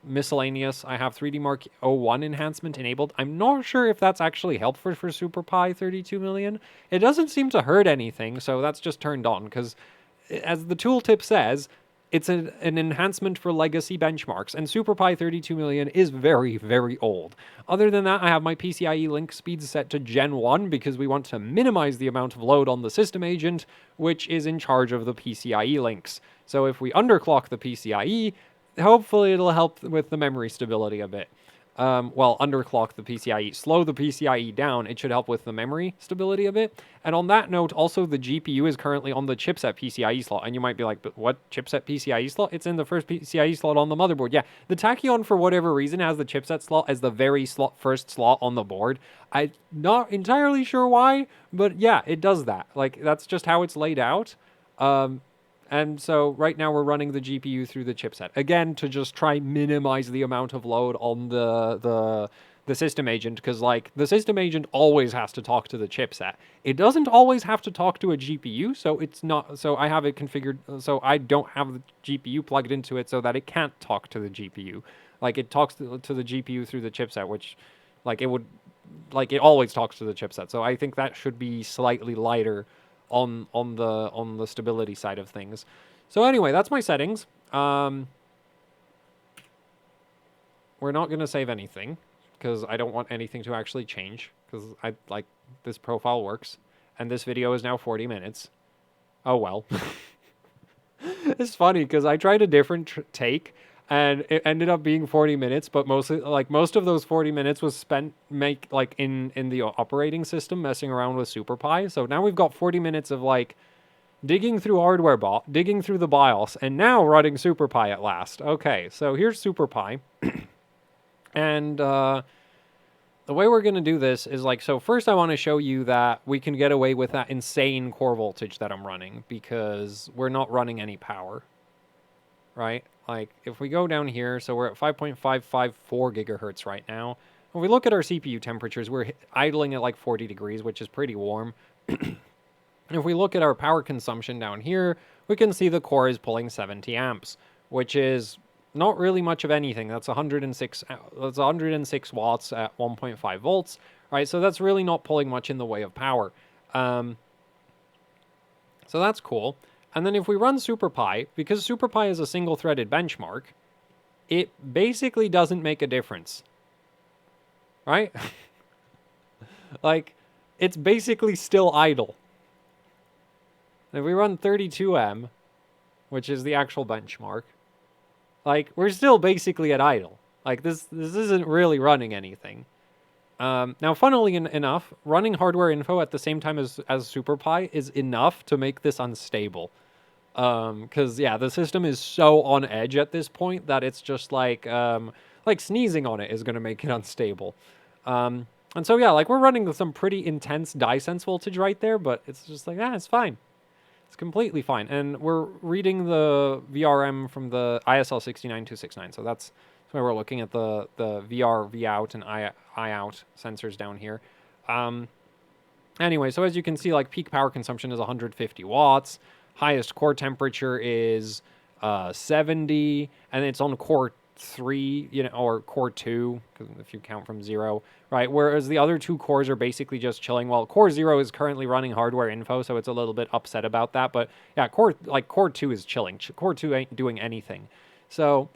miscellaneous, I have 3D Mark 01 enhancement enabled. I'm not sure if that's actually helpful for SuperPi 32 million. It doesn't seem to hurt anything, so that's just turned on because, as the tooltip says, it's an enhancement for legacy benchmarks, and SuperPi 32 million is very, very old. Other than that, I have my PCIe link speeds set to Gen 1 because we want to minimize the amount of load on the system agent, which is in charge of the PCIe links. So if we underclock the PCIe, hopefully it'll help with the memory stability a bit. Well, underclock the PCIe, slow the PCIe down, it should help with the memory stability a bit. And on that note, also the GPU is currently on the chipset PCIe slot. And you might be like, but what chipset PCIe slot? It's in the first PCIe slot on the motherboard. Yeah, the Tachyon, for whatever reason, has the chipset slot as the very first slot on the board. I'm not entirely sure why, but yeah, it does that. Like, that's just how it's laid out. And so right now we're running the GPU through the chipset. Again, to just try minimize the amount of load on the the system agent, because like the system agent always has to talk to the chipset. It doesn't always have to talk to a GPU, so it's not, so I have it configured so I don't have the GPU plugged into it so that it can't talk to the GPU. Like it talks to the GPU through the chipset, which like it would, like it always talks to the chipset. So I think that should be slightly lighter on the stability side of things. So anyway, that's my settings. We're not going to save anything because I don't want anything to actually change, because I like this profile works, and this video is now 40 minutes. Oh well. It's funny because I tried a different take and it ended up being 40 minutes, but mostly like most of those 40 minutes was spent in the operating system messing around with SuperPi. So now we've got 40 minutes of like digging through digging through the BIOS, and now running SuperPi at last. Okay, so here's SuperPi. And the way we're going to do this is like, so first I want to show you that we can get away with that insane core voltage that I'm running because we're not running any power, right? Like if we go down here, so we're at 5.554 gigahertz right now. When we look at our CPU temperatures, we're idling at like 40 degrees, which is pretty warm. And if we look at our power consumption down here, we can see the core is pulling 70 amps, which is not really much of anything. That's 106 watts at 1.5 volts, right? So that's really not pulling much in the way of power. So that's cool. And then if we run SuperPi, because SuperPi is a single-threaded benchmark, it basically doesn't make a difference, right? Like, it's basically still idle. If we run 32M, which is the actual benchmark, like, we're still basically at idle. Like, this isn't really running anything. Now, funnily enough, running hardware info at the same time as SuperPi is enough to make this unstable. Because, yeah, the system is so on edge at this point that it's just like sneezing on it is going to make it unstable. And so, yeah, like, we're running some pretty intense dye sense voltage right there, but it's just like, it's fine. It's completely fine. And we're reading the VRM from the ISL 69269. So that's why we're looking at the VR, Vout, and I out sensors down here. Anyway, so as you can see, like peak power consumption is 150 watts. Highest core temperature is 70, and it's on core 3, or core 2, because if you count from 0, right? Whereas the other two cores are basically just chilling. Well, core 0 is currently running hardware info, so it's a little bit upset about that. But yeah, core 2 is chilling. Core 2 ain't doing anything. So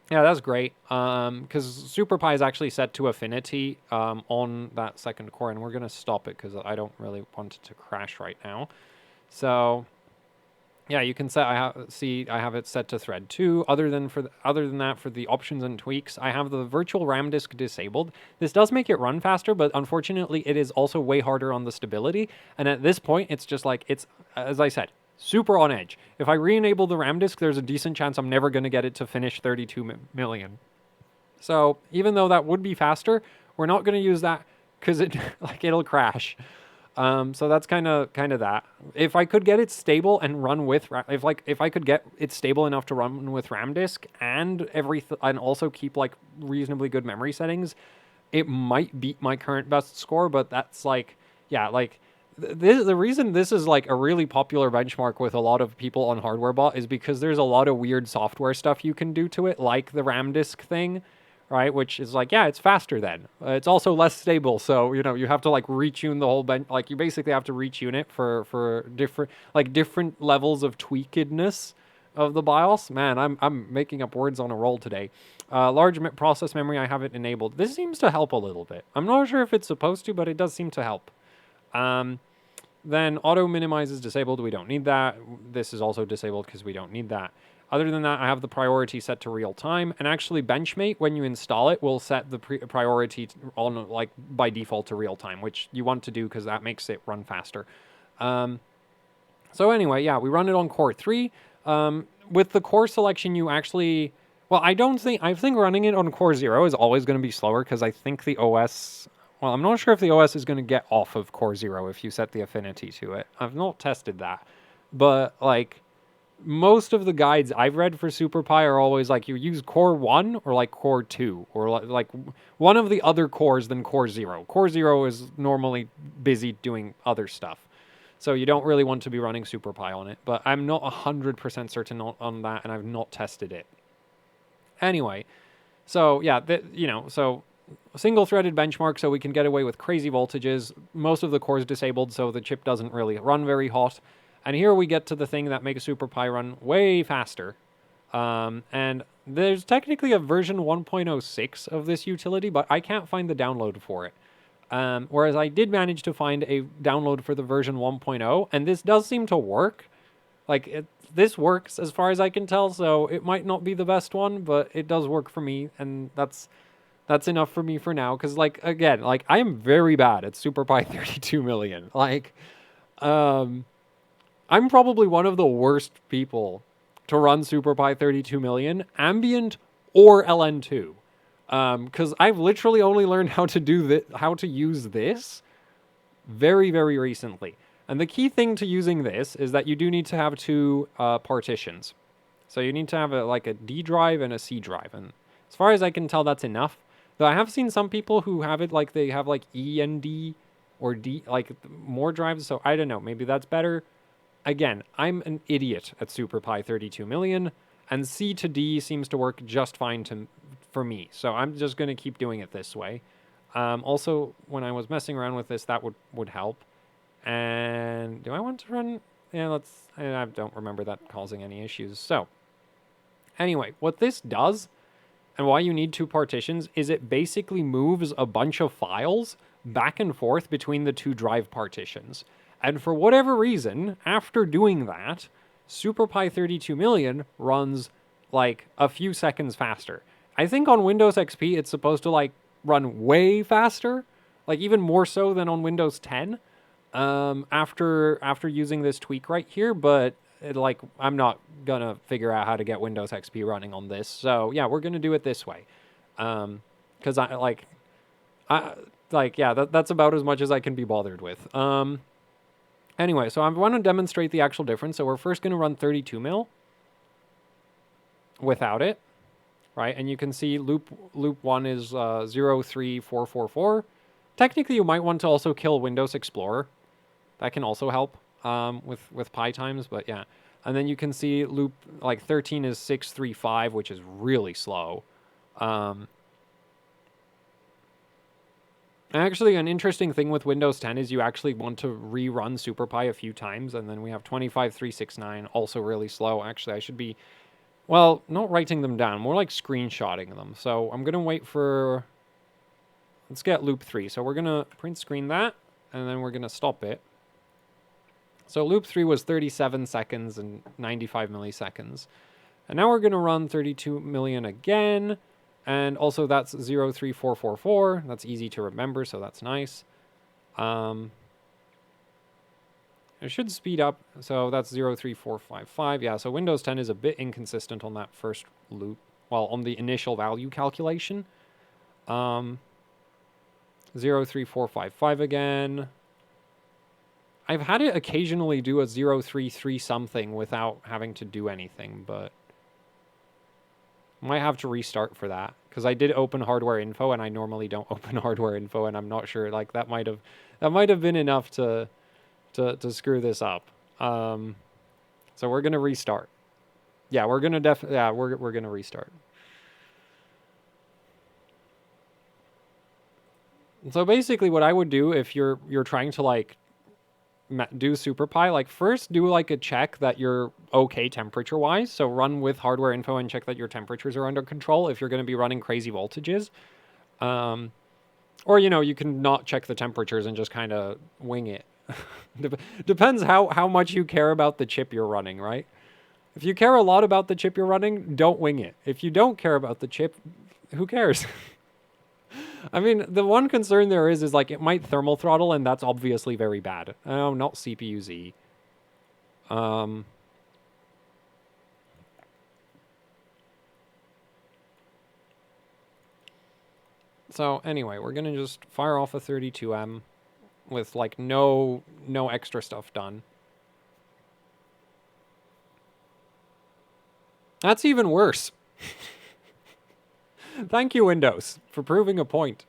yeah, that's great. Because SuperPi is actually set to affinity on that second core, and we're gonna stop it because I don't really want it to crash right now. So yeah, you can set. I have it set to thread 2. Other than that, for the options and tweaks, I have the virtual RAM disk disabled. This does make it run faster, but unfortunately, it is also way harder on the stability. And at this point, it's just like it's, as I said, super on edge. If I re-enable the RAM disk, there's a decent chance I'm never going to get it to finish 32 million. So even though that would be faster, we're not going to use that because it'll crash. So that's kind of that. If I could get it stable and run with, if I could get it stable enough to run with RAM disk and and also keep like reasonably good memory settings, it might beat my current best score. But that's like, yeah, like the reason this is like a really popular benchmark with a lot of people on HardwareBot is because there's a lot of weird software stuff you can do to it, like the RAM disk thing. Right, which is like, yeah, it's faster then. It's also less stable, so you have to like retune the whole bench. Like you basically have to retune it for different levels of tweakedness of the BIOS. Man, I'm making up words on a roll today. Large process memory, I have it enabled. This seems to help a little bit. I'm not sure if it's supposed to, but it does seem to help. Then auto minimize is disabled. We don't need that. This is also disabled because we don't need that. Other than that, I have the priority set to real time, and actually Benchmate, when you install it, will set the priority on like by default to real time, which you want to do because that makes it run faster. So anyway, yeah, we run it on core 3. With the core selection, you actually, well, I think running it on core 0 is always going to be slower because I think the OS, well, I'm not sure if the OS is going to get off of core 0 if you set the affinity to it. I've not tested that, but like, most of the guides I've read for SuperPi are always like you use core 1 or like core 2 or like one of the other cores than core 0. Core 0 is normally busy doing other stuff. So you don't really want to be running SuperPi on it, but I'm not 100% certain on that, and I've not tested it. Anyway, so yeah, so single-threaded benchmark, so we can get away with crazy voltages. Most of the core is disabled, so the chip doesn't really run very hot. And here we get to the thing that makes SuperPi run way faster. And there's technically a version 1.06 of this utility, but I can't find the download for it. Whereas I did manage to find a download for the version 1.0, and this does seem to work. Like, this works as far as I can tell, so it might not be the best one, but it does work for me, and that's enough for me for now. Because, like, again, like, I am very bad at SuperPi 32 million. Like, I'm probably one of the worst people to run SuperPi 32 million, ambient or LN2. Because I've literally only learned how to do this, how to use this very, very recently. And the key thing to using this is that you do need to have two partitions. So you need to have like a D drive and a C drive. And as far as I can tell, that's enough. Though I have seen some people who have it like they have like E and D or D, like more drives. So I don't know. Maybe that's better. Again, I'm an idiot at SuperPi 32 million, and C to D seems to work just fine for me. So I'm just going to keep doing it this way. Also, when I was messing around with this, that would help. And do I want to run? Yeah, I don't remember that causing any issues. So anyway, what this does and why you need two partitions is it basically moves a bunch of files back and forth between the two drive partitions. And for whatever reason, after doing that, SuperPi 32 million runs like a few seconds faster. I think on Windows XP, it's supposed to like run way faster, like even more so than on Windows 10. After using this tweak right here, but like I'm not gonna figure out how to get Windows XP running on this. So yeah, we're gonna do it this way. Because that's about as much as I can be bothered with. Anyway, so I want to demonstrate the actual difference. So we're first going to run 32 mil without it, right? And you can see loop 1 is 03444. Technically, you might want to also kill Windows Explorer. That can also help with pi times, but yeah. And then you can see loop like 13 is 635, which is really slow. Actually, an interesting thing with Windows 10 is you actually want to rerun SuperPi a few times, and then we have 25369, also really slow. Actually, I should be, well, not writing them down, more like screenshotting them. So I'm going to wait for, let's get loop 3. So we're going to print screen that, and then we're going to stop it. So loop 3 was 37 seconds and 95 milliseconds. And now we're going to run 32 million again. And also that's 03444. That's easy to remember, so that's nice. It should speed up. So that's 03455. Yeah, so Windows 10 is a bit inconsistent on that first loop. Well, on the initial value calculation. 03455 again. I've had it occasionally do a 033 something without having to do anything, but might have to restart for that, because I did open hardware info, and I normally don't open hardware info, and I'm not sure, like, that might have been enough to screw this up. So we're gonna restart. Yeah, we're gonna we're gonna restart. So basically, what I would do if you're trying to like do SuperPi, like first do like a check that you're okay temperature wise. So run with hardware info and check that your temperatures are under control if you're going to be running crazy voltages. Or, you can not check the temperatures and just kind of wing it. Depends how much you care about the chip you're running, right? If you care a lot about the chip you're running, don't wing it. If you don't care about the chip, who cares? I mean, the one concern there is like it might thermal throttle, and that's obviously very bad. Oh, not CPU-Z. So anyway, we're gonna just fire off a 32M with like no extra stuff done. That's even worse. Thank you, Windows, for proving a point.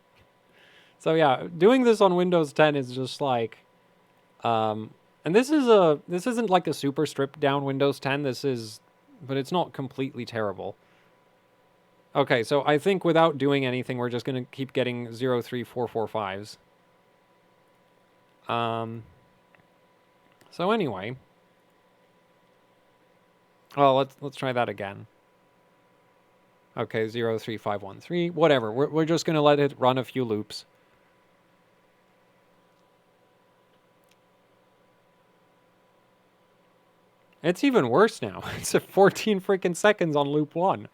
So yeah, doing this on Windows 10 is just like, and this isn't like a super stripped down Windows 10. But it's not completely terrible. Okay, so I think without doing anything, we're just gonna keep getting 03445s. So anyway, well, let's try that again. Okay, 03513, whatever. We're just gonna let it run a few loops. It's even worse now. It's at 14 freaking seconds on loop 1.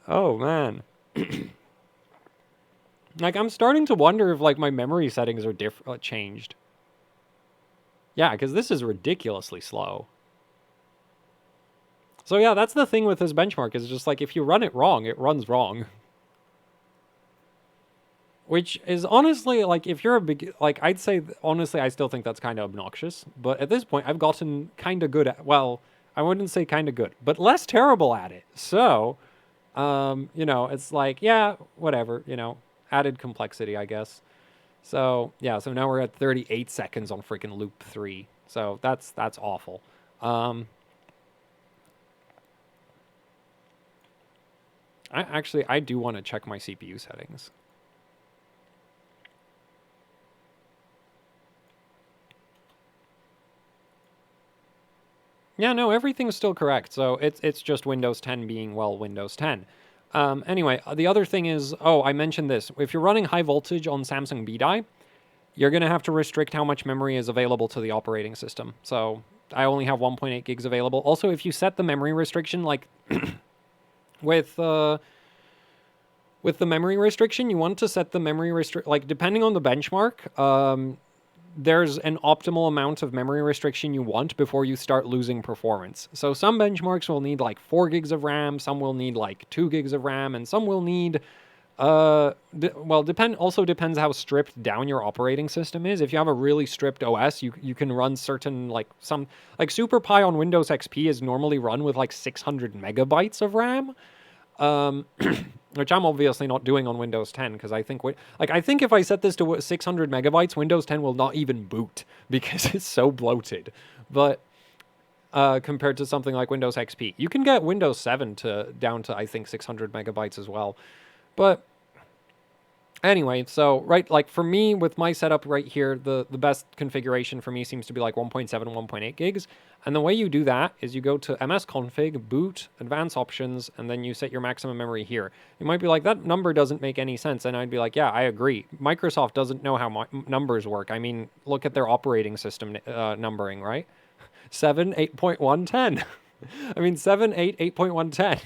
Oh man. Like I'm starting to wonder if like my memory settings are changed. Yeah, because this is ridiculously slow. So yeah, that's the thing with this benchmark is just like if you run it wrong, it runs wrong. Which is honestly like if you're a big like I'd say honestly I still think that's kind of obnoxious, but at this point I've gotten kind of good at well, I wouldn't say kind of good, but less terrible at it. So, you know, it's like yeah, whatever, you know, added complexity, I guess. So, yeah, so now we're at 38 seconds on freaking loop 3. So, that's awful. Um I do want to check my CPU settings. Yeah, no, everything's still correct. So it's just Windows 10 being, well, Windows 10. Anyway, the other thing is, oh, I mentioned this. If you're running high voltage on Samsung BDI, you're going to have to restrict how much memory is available to the operating system. So I only have 1.8 gigs available. Also, if you set the memory restriction, like with with the memory restriction, you want to set the memory like depending on the benchmark, there's an optimal amount of memory restriction you want before you start losing performance. So some benchmarks will need like 4 gigs of RAM, some will need like 2 gigs of RAM, and some will need well, depends how stripped down your operating system is. If you have a really stripped OS, you can run certain like some like SuperPi on Windows XP is normally run with like 600 megabytes of RAM. Which I'm obviously not doing on Windows 10 because I think if I set this to 600 megabytes, Windows 10 will not even boot because it's so bloated. But compared to something like Windows XP, you can get Windows 7 to down to I think 600 megabytes as well. But anyway, so right, like for me with my setup right here, the best configuration for me seems to be like 1.7, 1.8 gigs. And the way you do that is you go to msconfig, boot, advanced options, and then you set your maximum memory here. You might be like, that number doesn't make any sense. And I'd be like, yeah, I agree. Microsoft doesn't know how numbers work. I mean, look at their operating system numbering, right? 7, 8.1, 10. I mean, 7, 8, 8.1, 10.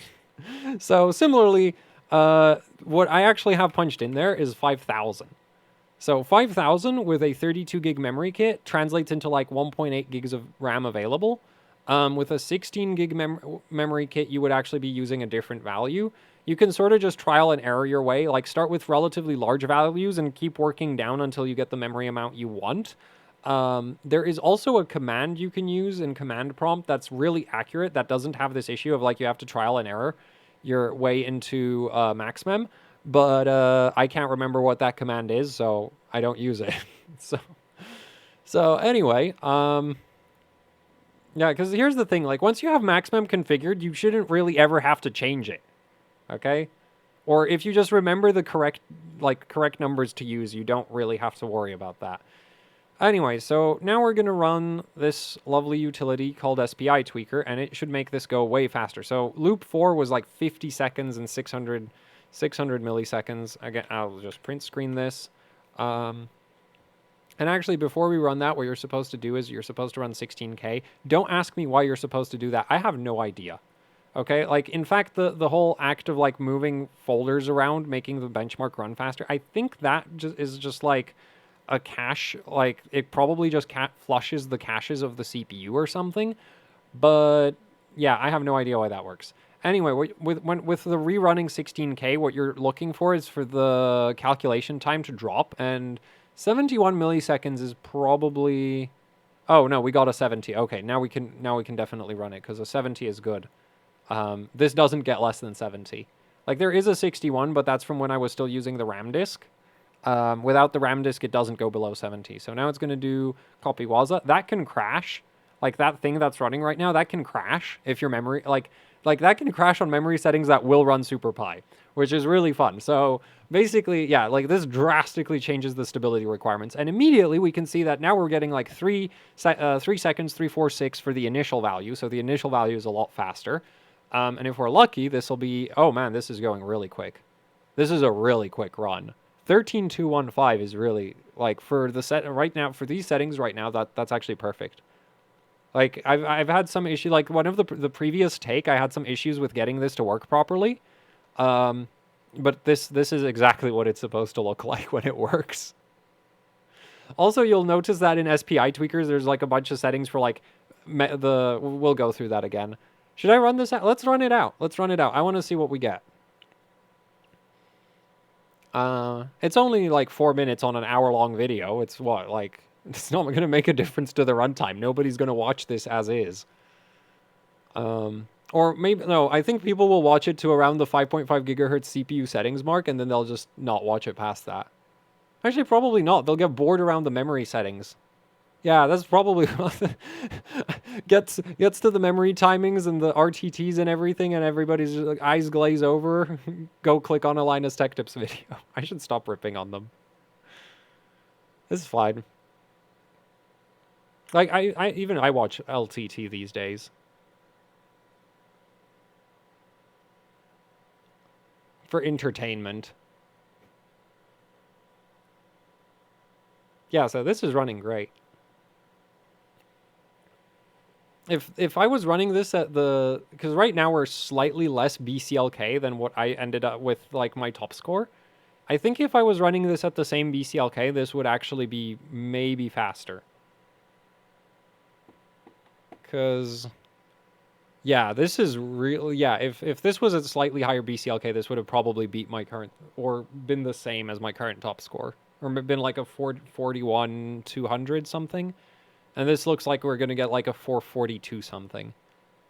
So similarly, what I actually have punched in there is 5,000. So 5,000 with a 32 gig memory kit translates into like 1.8 gigs of RAM available. With a 16 gig memory kit, you would actually be using a different value. You can sort of just trial and error your way, like start with relatively large values and keep working down until you get the memory amount you want. There is also a command you can use in command prompt that's really accurate, that doesn't have this issue of like you have to trial and error your way into maxmem. But I can't remember what that command is, so I don't use it. so anyway, yeah, because here's the thing: like once you have maxmem configured, you shouldn't really ever have to change it. Okay, or if you just remember the correct numbers to use, you don't really have to worry about that. Anyway, so now we're going to run this lovely utility called SPI Tweaker, and it should make this go way faster. So loop 4 was like 50 seconds and 600 milliseconds. Again, I'll just print screen this. And actually, before we run that, what you're supposed to do is you're supposed to run 16K. Don't ask me why you're supposed to do that. I have no idea. Okay, like in fact, the whole act of like moving folders around, making the benchmark run faster, I think that is just like a cache, like it probably just flushes the caches of the CPU or something. But yeah, I have no idea why that works. Anyway, with the rerunning 16K, what you're looking for is for the calculation time to drop, and 71 milliseconds is probably. Oh no, we got a 70. Okay, now we can definitely run it because a 70 is good. This doesn't get less than 70. Like there is a 61, but that's from when I was still using the RAM disk. Without the RAM disk, it doesn't go below 70. So now it's going to do copy Waza. That can crash. Like that thing that's running right now, that can crash if your memory, like that can crash on memory settings that will run SuperPi, which is really fun. So basically, yeah, like this drastically changes the stability requirements. And immediately we can see that now we're getting like 3 seconds, 346 for the initial value. So the initial value is a lot faster. And if we're lucky, this will be, oh man, this is going really quick. This is a really quick run. 13215 is really, like, for the set right now, for these settings right now, that's actually perfect. Like I've had some issue, like one of the previous take, I had some issues with getting this to work properly. But this is exactly what it's supposed to look like when it works. Also, you'll notice that in SPI tweakers, there's like a bunch of settings for like we'll go through that again. Should I run this out? Let's run it out. Let's run it out. I want to see what we get. It's only like 4 minutes on an hour-long video. It's what, like, it's not going to make a difference to the runtime. Nobody's going to watch this as is. Or maybe, no, I think people will watch it to around the 5.5 gigahertz CPU settings mark, and then they'll just not watch it past that. Actually, probably not. They'll get bored around the memory settings. Yeah, that's probably gets to the memory timings and the RTTs and everything, and everybody's just like, eyes glaze over. Go click on a Linus Tech Tips video. I should stop ripping on them. This is fine. Like I watch LTT these days for entertainment. Yeah, so this is running great. If I was running this at the, because right now we're slightly less BCLK than what I ended up with, like my top score. I think if I was running this at the same BCLK, this would actually be maybe faster. Because, yeah, this is really, yeah, if this was a slightly higher BCLK, this would have probably beat my current, or been the same as my current top score. Or been like a 41, 200 something. And this looks like we're going to get like a 442 something,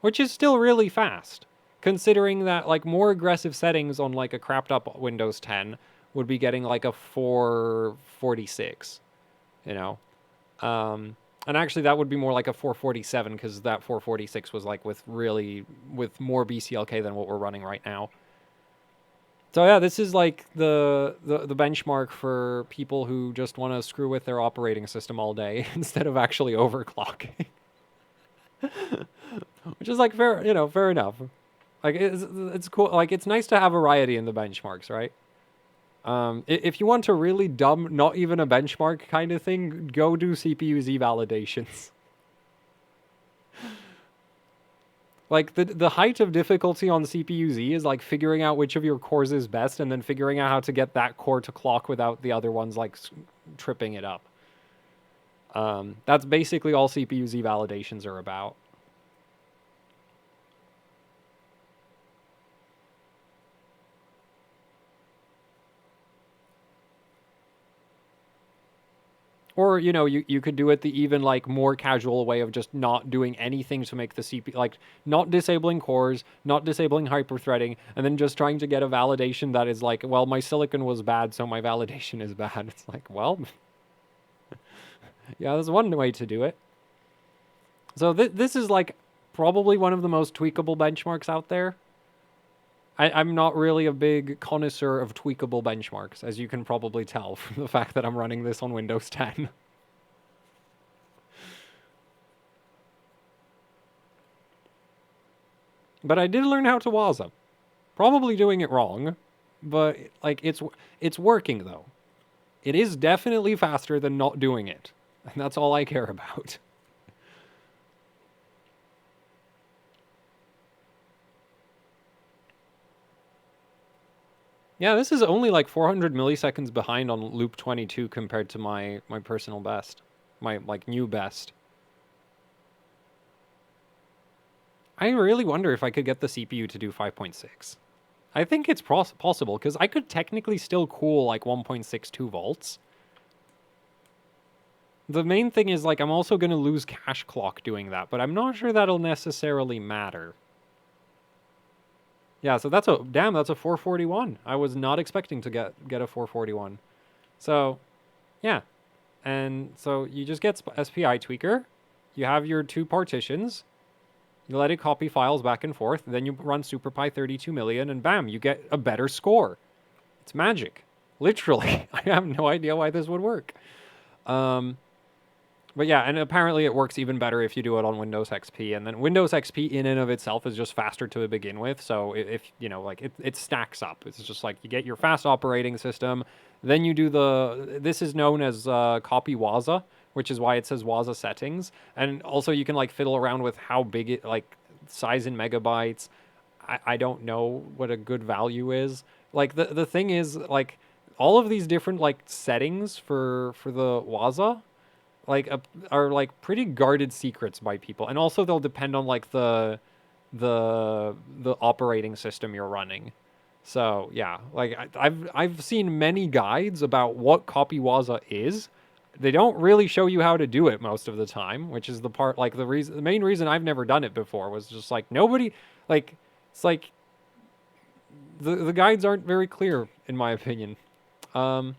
which is still really fast, considering that like more aggressive settings on like a crapped up Windows 10 would be getting like a 446, you know? And actually that would be more like a 447 because that 446 was like with more BCLK than what we're running right now. So yeah, this is like the benchmark for people who just want to screw with their operating system all day instead of actually overclocking. Which is like fair, you know, fair enough. Like it's cool. Like it's nice to have variety in the benchmarks, right? If you want to really dumb, not even a benchmark kind of thing, go do CPU-Z validations. Like, the height of difficulty on CPU-Z is, like, figuring out which of your cores is best and then figuring out how to get that core to clock without the other ones, like, tripping it up. That's basically all CPU-Z validations are about. Or, you know, you could do it the even, like, more casual way of just not doing anything to make the CPU, like, not disabling cores, not disabling hyperthreading, and then just trying to get a validation that is like, well, my silicon was bad, so my validation is bad. It's like, well, yeah, there's one way to do it. So this is, like, probably one of the most tweakable benchmarks out there. I'm not really a big connoisseur of tweakable benchmarks, as you can probably tell from the fact that I'm running this on Windows 10. But I did learn how to Waza. Probably doing it wrong, but like it's working though. It is definitely faster than not doing it, and that's all I care about. Yeah, this is only like 400 milliseconds behind on loop 22 compared to my personal best. My, like, new best. I really wonder if I could get the CPU to do 5.6. I think it's possible, because I could technically still cool, like, 1.62 volts. The main thing is, like, I'm also going to lose cache clock doing that, but I'm not sure that'll necessarily matter. Yeah, so that's that's a 441. I was not expecting to get a 441. So, yeah. And so you just get SPI tweaker. You have your two partitions. You let it copy files back and forth. Then you run SuperPi 32 million, and bam, you get a better score. It's magic. Literally. I have no idea why this would work. Um, but yeah, and apparently it works even better if you do it on Windows XP. And then Windows XP in and of itself is just faster to begin with. So if you know, like it stacks up. It's just like you get your fast operating system. Then you do this is known as copy Waza, which is why it says Waza settings. And also you can like fiddle around with how big it, like size in megabytes. I don't know what a good value is. Like the thing is like all of these different like settings for the Waza like are like pretty guarded secrets by people, and also they'll depend on like the operating system you're running. So yeah, like I've seen many guides about what copy waza is. They don't really show you how to do it most of the time, which is the part like the main reason I've never done it before was just like nobody like it's like the guides aren't very clear in my opinion. Um,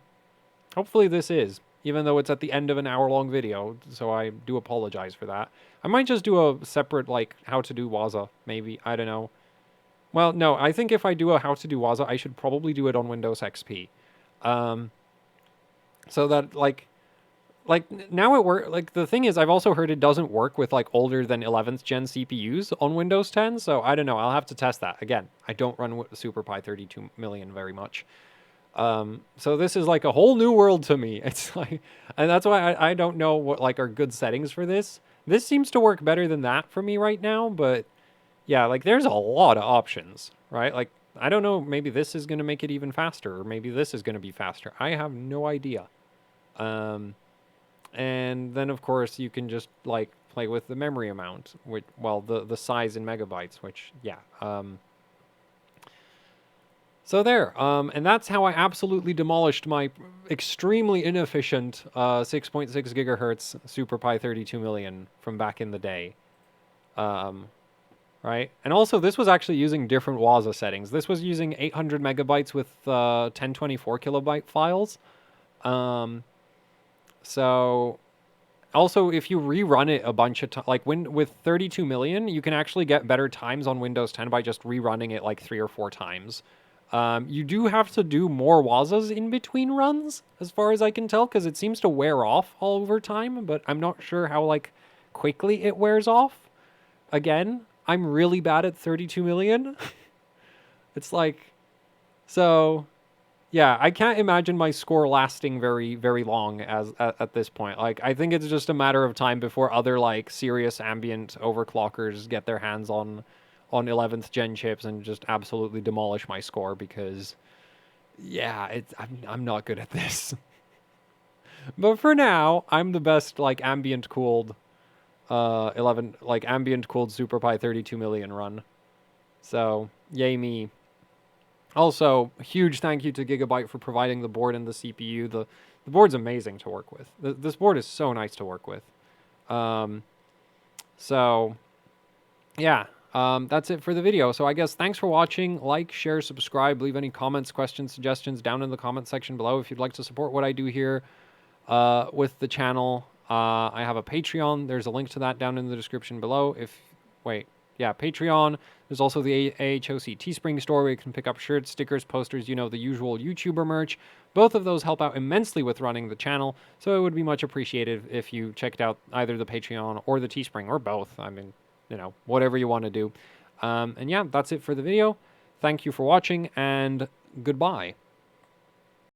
Hopefully this is, even though it's at the end of an hour-long video, so I do apologize for that. I might just do a separate, like, how to do Waza, maybe. I don't know. Well, no, I think if I do a how to do Waza, I should probably do it on Windows XP. Um, so that, now it works. Like, the thing is, I've also heard it doesn't work with, like, older than 11th gen CPUs on Windows 10, so I don't know. I'll have to test that. Again, I don't run SuperPi 32 million very much. So this is like a whole new world to me. It's like, and that's why I don't know what like are good settings for this. This seems to work better than that for me right now, but yeah, like there's a lot of options, right? Like, I don't know, maybe this is going to make it even faster, or maybe this is going to be faster. I have no idea. Um, and then of course you can just like play with the memory amount, which, well, the size in megabytes, which, yeah. So there, and that's how I absolutely demolished my extremely inefficient 6.6 gigahertz SuperPi 32 million from back in the day. Right? And also, this was actually using different Waza settings. This was using 800 megabytes with 1024 kilobyte files. So also, if you rerun it a bunch of times, like with 32 million, you can actually get better times on Windows 10 by just rerunning it like 3 or 4 times. You do have to do more Wazas in between runs, as far as I can tell, because it seems to wear off all over time, but I'm not sure how, like, quickly it wears off. Again, I'm really bad at 32 million. It's like, so, yeah, I can't imagine my score lasting very, very long at this point. Like, I think it's just a matter of time before other, like, serious ambient overclockers get their hands on 11th gen chips and just absolutely demolish my score because, yeah, I'm not good at this. But for now, I'm the best like ambient cooled 11 like ambient cooled SuperPi 32 million run. So, yay me. Also, huge thank you to Gigabyte for providing the board and the CPU. The board's amazing to work with. This board is so nice to work with. So yeah, that's it for the video. So I guess thanks for watching. Like, share, subscribe, leave any comments, questions, suggestions down in the comment section below. If you'd like to support what I do here with the channel, I have a Patreon. There's a link to that down in the description below. Patreon. There's also the AHOC Teespring store where you can pick up shirts, stickers, posters, you know, the usual YouTuber merch. Both of those help out immensely with running the channel, so it would be much appreciated if you checked out either the Patreon or the Teespring, or both. I mean, you know, whatever you want to do. And yeah, that's it for the video. Thank you for watching, and goodbye.